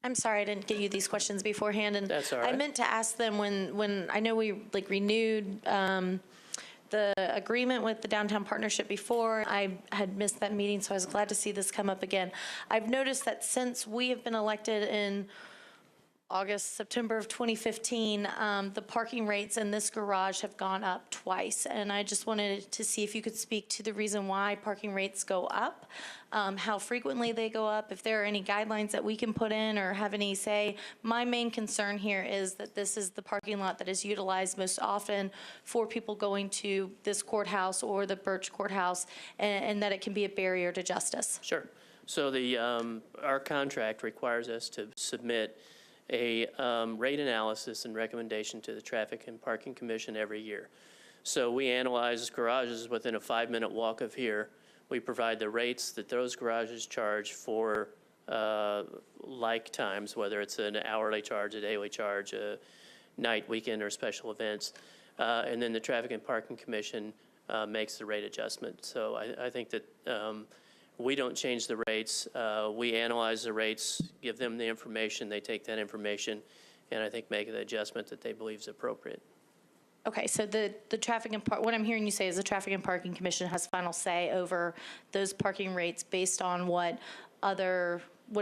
Speaker 21: I'm sorry I didn't get you these questions beforehand, and
Speaker 9: That's all right.
Speaker 21: I meant to ask them when I know we renewed the agreement with the Downtown Partnership before. I had missed that meeting, so I was glad to see this come up again. I've noticed that since we have been elected in August, September of 2015, the parking rates in this garage have gone up twice. And I just wanted to see if you could speak to the reason why parking rates go up, how frequently they go up, if there are any guidelines that we can put in or have any say. My main concern here is that this is the parking lot that is utilized most often for people going to this courthouse or the Birch Courthouse, and that it can be a barrier to justice.
Speaker 9: Sure. So our contract requires us to submit a rate analysis and recommendation to the Traffic and Parking Commission every year. So we analyze garages within a 5-minute walk of here. We provide the rates that those garages charge for like times, whether it's an hourly charge, a daily charge, a night, weekend, or special events. And then the Traffic and Parking Commission makes the rate adjustment. So I think that we don't change the rates. We analyze the rates, give them the information, they take that information, and I think make the adjustment that they believe is appropriate.
Speaker 21: Okay, so the Traffic and what I'm hearing you say is the Traffic and Parking Commission has final say over those parking rates based on what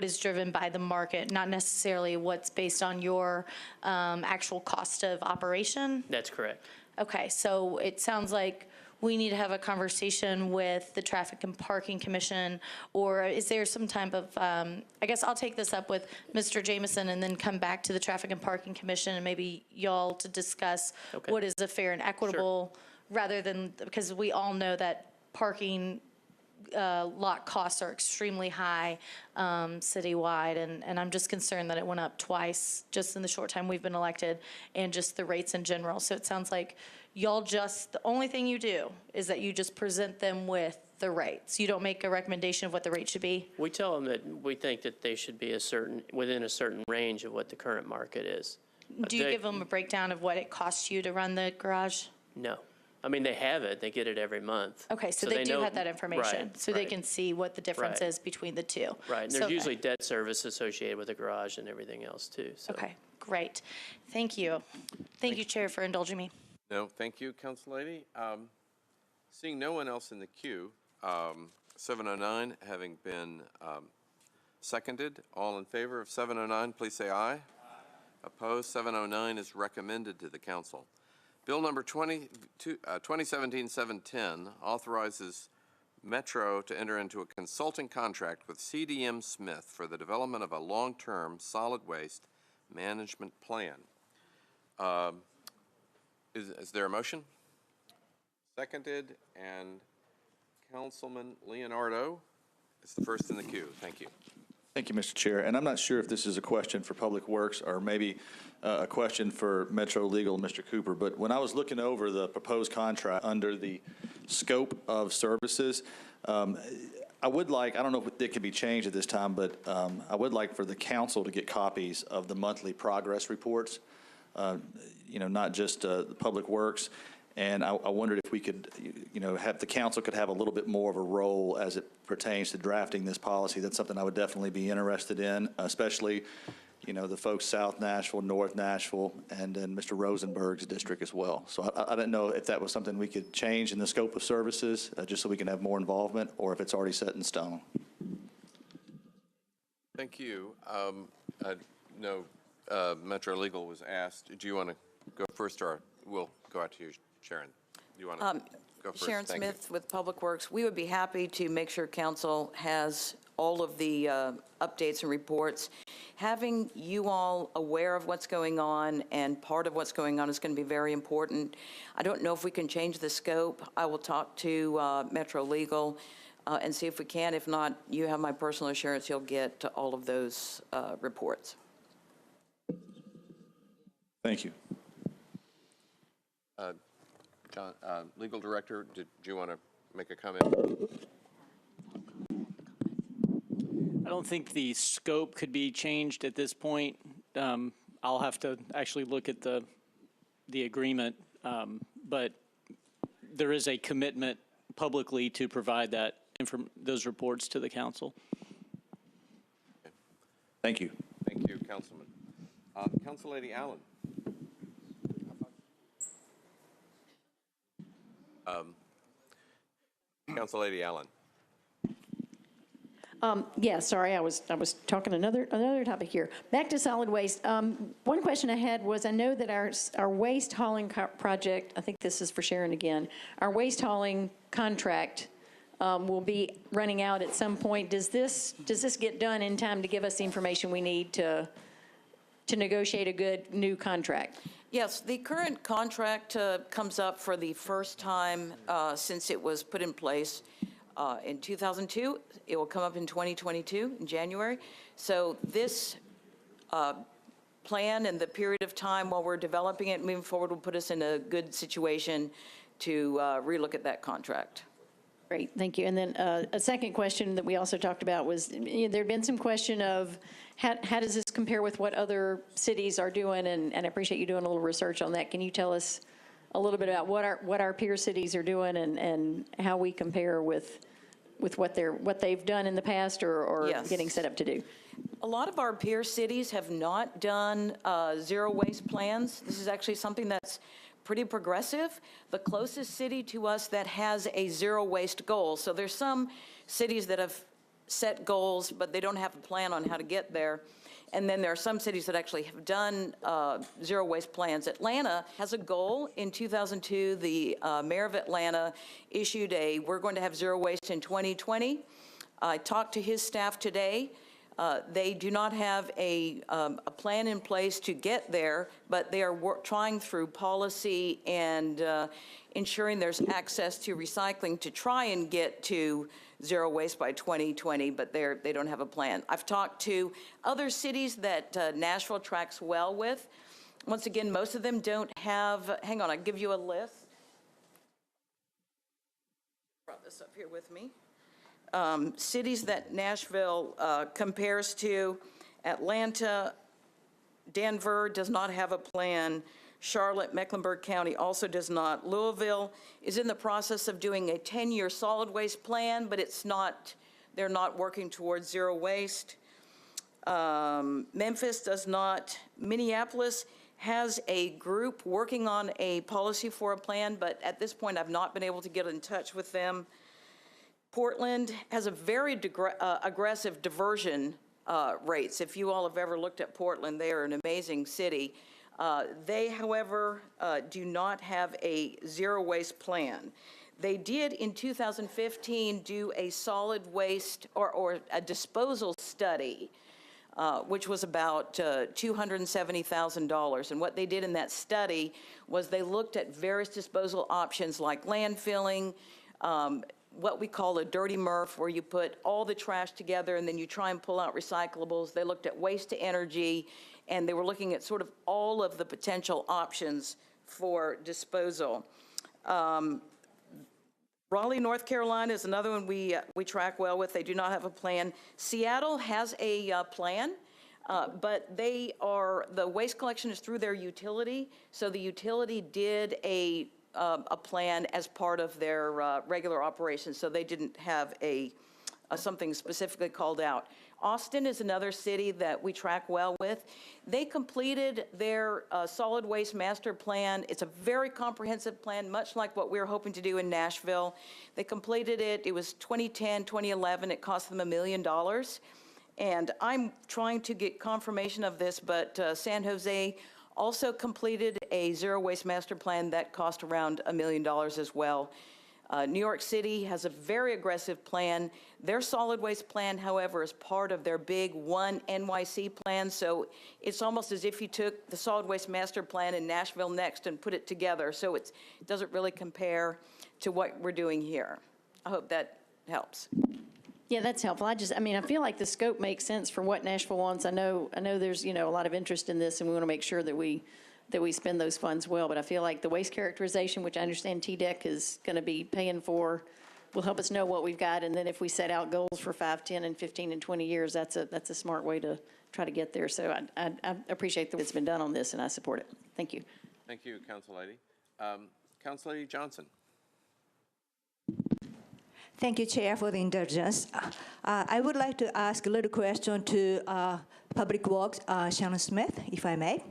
Speaker 21: is driven by the market, not necessarily what's based on your actual cost of operation?
Speaker 9: That's correct.
Speaker 21: Okay, so it sounds like we need to have a conversation with the Traffic and Parking Commission, or is there some type of, I guess I'll take this up with Mr. Jameson and then come back to the Traffic and Parking Commission and maybe y'all to discuss what is a fair and equitable, rather than, because we all know that parking lot costs are extremely high citywide, and I'm just concerned that it went up twice just in the short time we've been elected, and just the rates in general. So it sounds like y'all the only thing you do is that you just present them with the rates. You don't make a recommendation of what the rate should be?
Speaker 9: We tell them that we think that they should be within a certain range of what the current market is.
Speaker 21: Do you give them a breakdown of what it costs you to run the garage?
Speaker 9: No. I mean, they have it. They get it every month.
Speaker 21: Okay, so they do
Speaker 9: know,
Speaker 21: have that information,
Speaker 9: right,
Speaker 21: so they can see what the difference
Speaker 9: Right.
Speaker 21: is between the two.
Speaker 9: Right, and
Speaker 21: So-
Speaker 9: there's usually debt service associated with the garage and everything else too. So.
Speaker 21: Okay, great. Thank you. Thank you, Chair, for indulging me.
Speaker 1: No, thank you, Council Lady. Seeing no one else in the queue, 709 having been seconded, all in favor of 709, please say aye. Opposed, 709 is recommended to the council. Bill number 2017-710 authorizes Metro to enter into a consulting contract with CDM Smith for the development of a long-term solid waste management plan. Is there a motion? Seconded, and Councilman Leonardo is the first in the queue. Thank you.
Speaker 19: Thank you, Mr. Chair. And I'm not sure if this is a question for Public Works or maybe a question for Metro Legal, Mr. Cooper, but when I was looking over the proposed contract under the scope of services, I would like, I don't know if it can be changed at this time, but I would like for the council to get copies of the monthly progress reports, not just the Public Works. And I wondered if we could, have the council could have a little bit more of a role as it pertains to drafting this policy. That's something I would definitely be interested in, especially, the folks South Nashville, North Nashville, and then Mr. Rosenberg's district as well. So I didn't know if that was something we could change in the scope of services, just so we can have more involvement, or if it's already set in stone.
Speaker 1: Thank you. No, Metro Legal was asked. Do you want to go first, or we'll go out to you, Sharon? Do you want to go first?
Speaker 22: Sharon
Speaker 1: Thank
Speaker 22: Smith with Public Works. We would be happy to make sure council has all of the updates and reports. Having you all aware of what's going on and part of what's going on is going to be very important. I don't know if we can change the scope. I will talk to Metro Legal and see if we can. If not, you have my personal assurance you'll get to all of those reports.
Speaker 19: Thank you.
Speaker 1: John, Legal Director, did you want to make a comment?
Speaker 6: don't think the scope could be changed at this point. I'll have to actually look at the agreement, but there is a commitment publicly to provide that those reports to the council.
Speaker 19: Thank you.
Speaker 1: Thank you, Councilman. Council Lady Allen. Council Lady Allen.
Speaker 5: Yeah, sorry, I was talking another topic here. Back to solid waste. One question I had was, I know that our waste hauling project, I think this is for Sharon again, our waste hauling contract will be running out at some point. Does this get done in time to give us the information we need to negotiate a good new contract?
Speaker 22: Yes, the current contract comes up for the first time since it was put in place in 2002. It will come up in 2022, in January. So this plan and the period of time while we're developing it, moving forward, will put us in a good situation to relook at that contract.
Speaker 5: Great, thank you. And then a second question that we also talked about was, there'd been some question of how does this compare with what other cities are doing? And I appreciate you doing a little research on that. Can you tell us a little bit about what our peer cities are doing and how we compare with what they've done in the past or
Speaker 22: Yes.
Speaker 5: getting set up to do?
Speaker 22: A lot of our peer cities have not done zero waste plans. This is actually something that's pretty progressive. The closest city to us that has a zero waste goal. So there's some cities that have set goals, but they don't have a plan on how to get there. And then there are some cities that actually have done zero waste plans. Atlanta has a goal. In 2002, the mayor of Atlanta issued we're going to have zero waste in 2020. I talked to his staff today. They do not have a plan in place to get there, but they are trying through policy and ensuring there's access to recycling to try and get to zero waste by 2020, but they don't have a plan. I've talked to other cities that Nashville tracks well with. Once again, most of them don't have, hang on, I'll give you a list. Brought this up here with me. Cities that Nashville compares to: Atlanta, Denver does not have a plan. Charlotte, Mecklenburg County also does not. Louisville is in the process of doing a 10-year solid waste plan, but they're not working towards zero waste. Memphis does not. Minneapolis has a group working on a policy for a plan, but at this point I've not been able to get in touch with them. Portland has a very aggressive diversion rates. If you all have ever looked at Portland, they are an amazing city. They, however, do not have a zero waste plan. They did in 2015 do a solid waste or a disposal study, which was about $270,000. And what they did in that study was they looked at various disposal options like landfilling, what we call a dirty MRF, where you put all the trash together and then you try and pull out recyclables. They looked at waste to energy, and they were looking at sort of all of the potential options for disposal. Raleigh, North Carolina is another one we track well with. They do not have a plan. Seattle has a plan, but the waste collection is through their utility, so the utility did a plan as part of their regular operations, so they didn't have something specifically called out. Austin is another city that we track well with. They completed their solid waste master plan. It's a very comprehensive plan, much like what we're hoping to do in Nashville. They completed it. It was 2010, 2011. It cost them $1 million. And I'm trying to get confirmation of this, but San Jose also completed a zero waste master plan that cost around $1 million as well. New York City has a very aggressive plan. Their solid waste plan, however, is part of their big One NYC plan. So it's almost as if you took the solid waste master plan in Nashville Next and put it together. So it doesn't really compare to what we're doing here. I hope that helps.
Speaker 5: Yeah, that's helpful. I feel like the scope makes sense for what Nashville wants. I know there's, a lot of interest in this, and we want to make sure that we spend those funds well. But I feel like the waste characterization, which I understand TDEC is going to be paying for, will help us know what we've got, and then if we set out goals for 5, 10, and 15, and 20 years, that's a smart way to try to get there. So I appreciate that it's been done on this, and I support it. Thank you.
Speaker 1: Thank you, Council Lady. Council Lady Johnson.
Speaker 8: Thank you, Chair, for the indulgence. I would like to ask a little question to Public Works, Shannon Smith, if I may.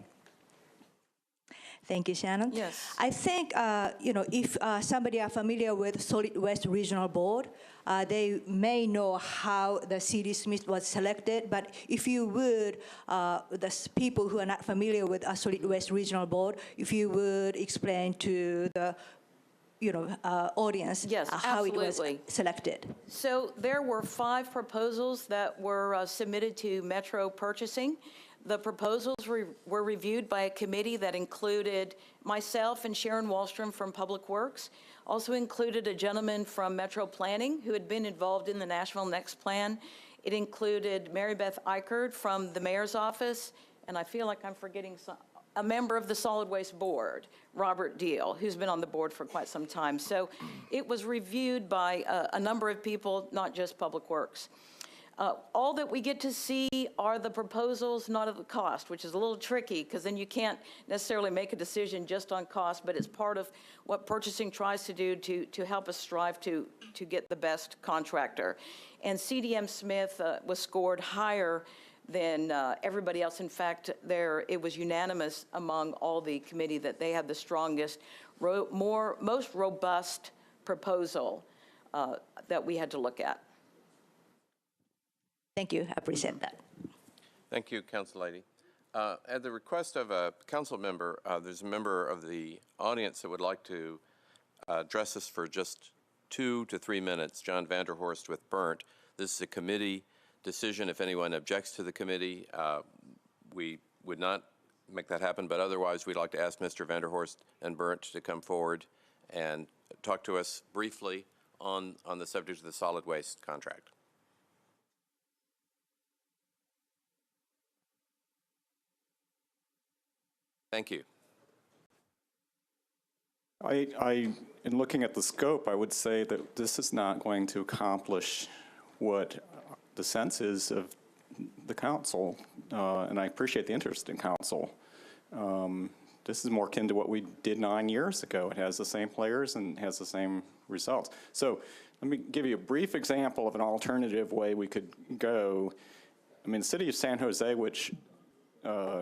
Speaker 8: Thank you, Shannon.
Speaker 22: Yes.
Speaker 8: I think, if somebody are familiar with Solid Waste Regional Board, they may know how the CD Smith was selected, but if you would, the people who are not familiar with Solid Waste Regional Board, if you would explain to the audience
Speaker 22: Yes,
Speaker 8: how it was
Speaker 22: absolutely.
Speaker 8: selected.
Speaker 22: So there were 5 proposals that were submitted to Metro Purchasing. The proposals were reviewed by a committee that included myself and Sharon Wallstrom from Public Works, also included a gentleman from Metro Planning who had been involved in the Nashville Next Plan. It included Mary Beth Eichert from the Mayor's Office, and I feel like I'm forgetting a member of the Solid Waste Board, Robert Deal, who's been on the board for quite some time. So it was reviewed by a number of people, not just Public Works. All that we get to see are the proposals, not of the cost, which is a little tricky because then you can't necessarily make a decision just on cost, but it's part of what purchasing tries to do to help us strive to get the best contractor. And CDM Smith was scored higher than everybody else. In fact, it was unanimous among all the committee that they had the strongest, most robust proposal that we had to look at.
Speaker 8: Thank you. I appreciate that.
Speaker 1: Thank you, Council Lady. At the request of a council member, there's a member of the audience that would like to address us for just 2 to 3 minutes, John Vanderhorst with Burnt. This is a committee decision. If anyone objects to the committee, we would not make that happen, but otherwise we'd like to ask Mr. Vanderhorst and Burnt to come forward and talk to us briefly on the subject of the solid waste contract. Thank you.
Speaker 10: In looking at the scope, I would say that this is not going to accomplish what the sense is of the council, and I appreciate the interest in council. This is more akin to what we did 9 years ago. It has the same players and has the same results. So let me give you a brief example of an alternative way we could go. I mean, the city of San Jose, which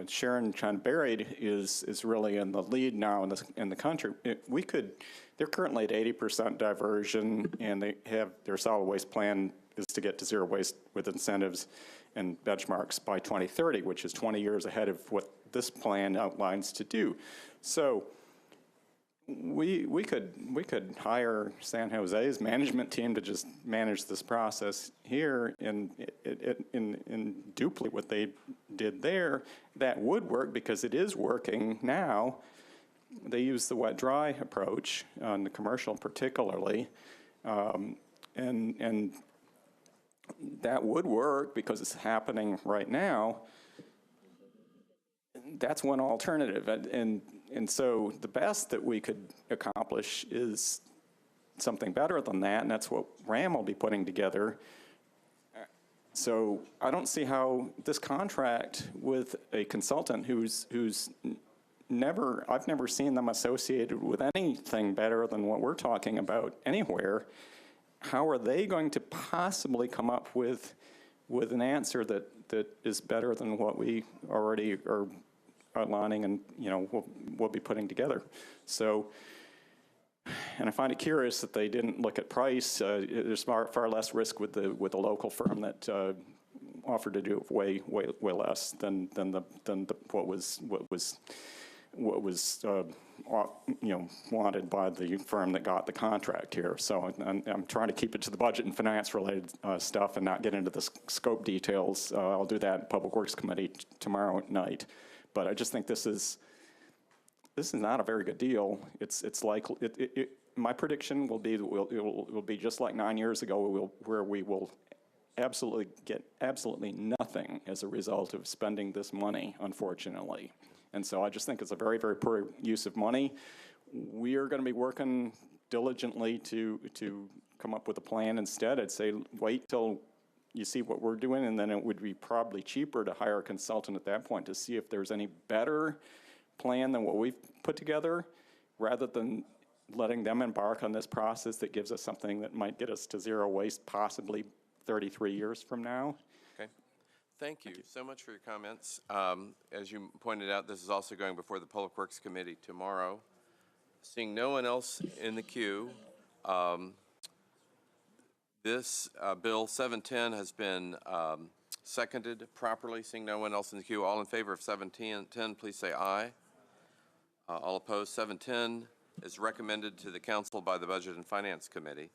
Speaker 10: Sharon Chon-Buried is really in the lead now in the country. They're currently at 80% diversion, and they have their solid waste plan is to get to zero waste with incentives and benchmarks by 2030, which is 20 years ahead of what this plan outlines to do. So we could hire San Jose's management team to just manage this process here and duplicate what they did there. That would work because it is working now. They use the wet-dry approach on the commercial particularly, and that would work because it's happening right now. That's one alternative, and so the best that we could accomplish is something better than that, and that's what RAM will be putting together. So I don't see how this contract with a consultant I've never seen them associated with anything better than what we're talking about anywhere. How are they going to possibly come up with an answer that is better than what we already are outlining and we'll be putting together? So, and I find it curious that they didn't look at price. There's far less risk with the local firm that offered to do it way less than what was wanted by the firm that got the contract here. So I'm trying to keep it to the budget and finance related stuff and not get into the scope details. I'll do that in Public Works Committee tomorrow night. But I just think this is not a very good deal. It's like my prediction will be that it will be just like 9 years ago, where we will absolutely get absolutely nothing as a result of spending this money, unfortunately. And so I just think it's a very, very poor use of money. We are going to be working diligently to come up with a plan instead. I'd say wait till you see what we're doing, and then it would be probably cheaper to hire a consultant at that point to see if there's any better plan than what we've put together, rather than letting them embark on this process that gives us something that might get us to zero waste possibly 33 years from now.
Speaker 1: Okay. Thank you so much for your comments. As you pointed out, this is also going before the Public Works Committee tomorrow. Seeing no one else in the queue, this Bill 710 has been seconded properly. Seeing no one else in the queue, all in favor of 710, please say aye. All opposed, 710 is recommended to the Council by the Budget and Finance Committee.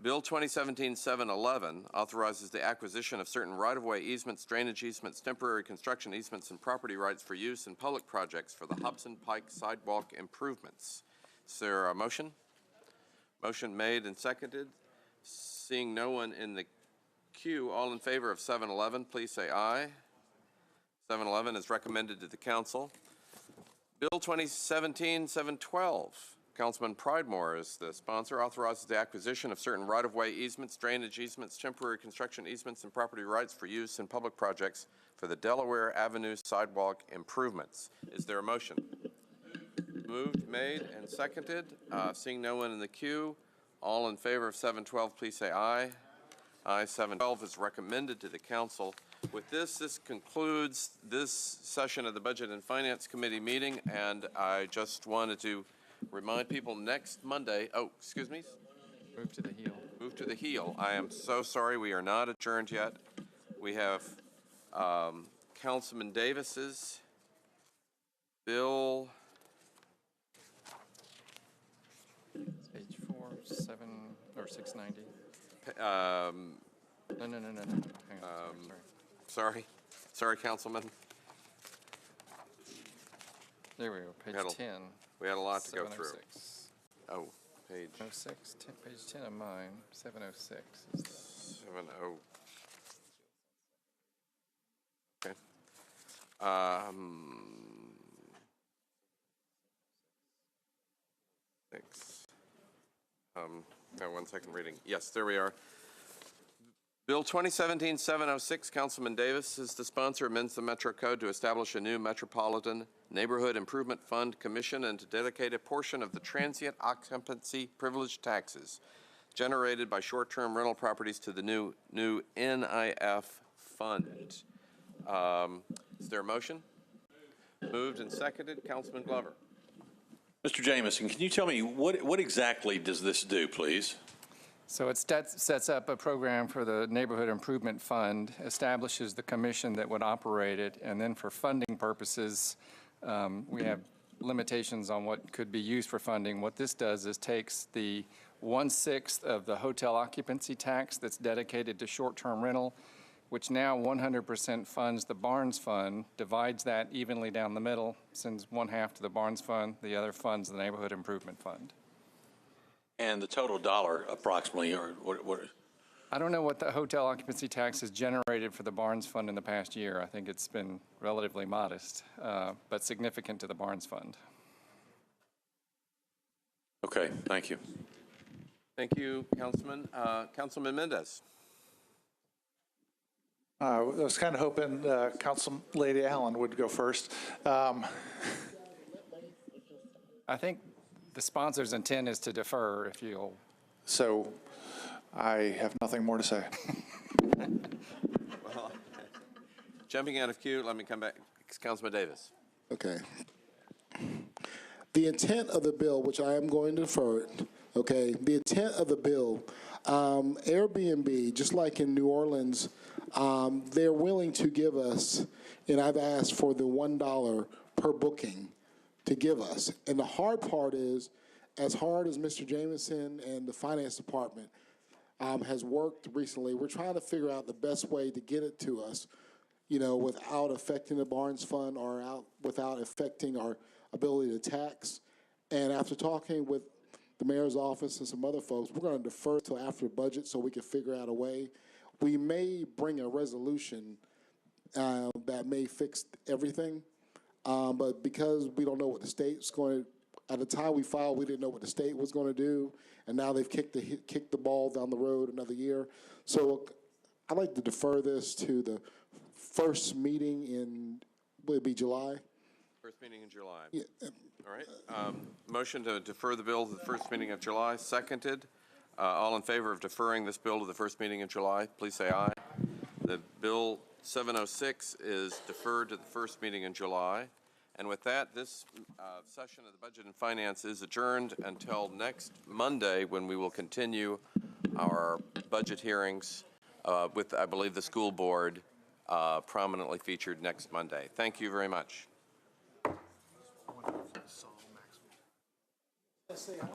Speaker 1: Bill 2017-711 authorizes the acquisition of certain right-of-way easements, drainage easements, temporary construction easements, and property rights for use in public projects for the Hobson Pike sidewalk improvements. Is there a motion? Motion made and seconded. Seeing no one in the queue, all in favor of 711, please say aye. 711 is recommended to the Council. Bill 2017-712, Councilman Pridemore is the sponsor, authorizes the acquisition of certain right-of-way easements, drainage easements, temporary construction easements, and property rights for use in public projects for the Delaware Avenue sidewalk improvements. Is there a motion? Moved, made, and seconded. Seeing no one in the queue, all in favor of 712, please say aye. Aye. 712 is recommended to the Council. With this concludes this session of the Budget and Finance Committee meeting, and I just wanted to remind people next Monday, excuse me?
Speaker 3: Move to the heel.
Speaker 1: Move to the heel. I am so sorry, we are not adjourned yet. We have Councilman Davis's bill.
Speaker 3: Page 4, 7, or 690. No. Hang on,
Speaker 1: Sorry, Councilman.
Speaker 3: There we go, page 10.
Speaker 1: We had a lot to go through.
Speaker 3: 706.
Speaker 1: Oh, page
Speaker 3: 06, page 10 of mine, 706 is the
Speaker 1: 70. Okay. Six. No, 1 second reading. Yes, there we are. Bill 2017-706, Councilman Davis is the sponsor, amends the Metro Code to establish a new Metropolitan Neighborhood Improvement Fund Commission and to dedicate a portion of the transient occupancy privilege taxes generated by short-term rental properties to the new NIF fund. Is there a motion? Moved and seconded. Councilman Glover.
Speaker 2: Mr. Jamison, can you tell me what exactly does this do, please?
Speaker 3: So it sets up a program for the Neighborhood Improvement Fund, establishes the commission that would operate it, and then for funding purposes, we have limitations on what could be used for funding. What this does is takes the 1/6 of the hotel occupancy tax that's dedicated to short-term rental, which now 100% funds the Barnes Fund, divides that evenly down the middle, sends 1/2 to the Barnes Fund, the other funds the Neighborhood Improvement Fund.
Speaker 2: And the total dollar approximately, or what?
Speaker 3: I don't know what the hotel occupancy tax has generated for the Barnes Fund in the past year. I think it's been relatively modest, but significant to the Barnes Fund.
Speaker 2: Okay, thank you.
Speaker 1: Thank you, Councilman. Councilman Mendez.
Speaker 4: I was kind of hoping Council Lady Allen would go first.
Speaker 3: I think the sponsor's intent is to defer, if you'll.
Speaker 4: So I have nothing more to say.
Speaker 1: Well, jumping out of queue, let me come back. Councilman Davis.
Speaker 13: Okay. The intent of the bill, which I am going to defer it, okay, the intent of the bill, Airbnb, just like in New Orleans, they're willing to give us, and I've asked for the $1 per booking to give us. And the hard part is, as hard as Mr. Jamison and the finance department has worked recently, we're trying to figure out the best way to get it to us, without affecting the Barnes Fund or without affecting our ability to tax. And after talking with the mayor's office and some other folks, we're going to defer till after the budget so we can figure out a way. We may bring a resolution that may fix everything, but because we don't know what the state's going to At the time we filed, we didn't know what the state was going to do, and now they've kicked the ball down the road another year. So I'd like to defer this to the first meeting in, would it be July?
Speaker 1: First meeting in July.
Speaker 13: Yeah.
Speaker 1: All right. Motion to defer the bill to the first meeting of July, seconded. All in favor of deferring this bill to the first meeting of July, please say aye. The bill 706 is deferred to the first meeting in July. And with that, this session of the Budget and Finance is adjourned until next Monday, when we will continue our budget hearings with, I believe, the school board prominently featured next Monday. Thank you very much.
Speaker 12: Let's say hi.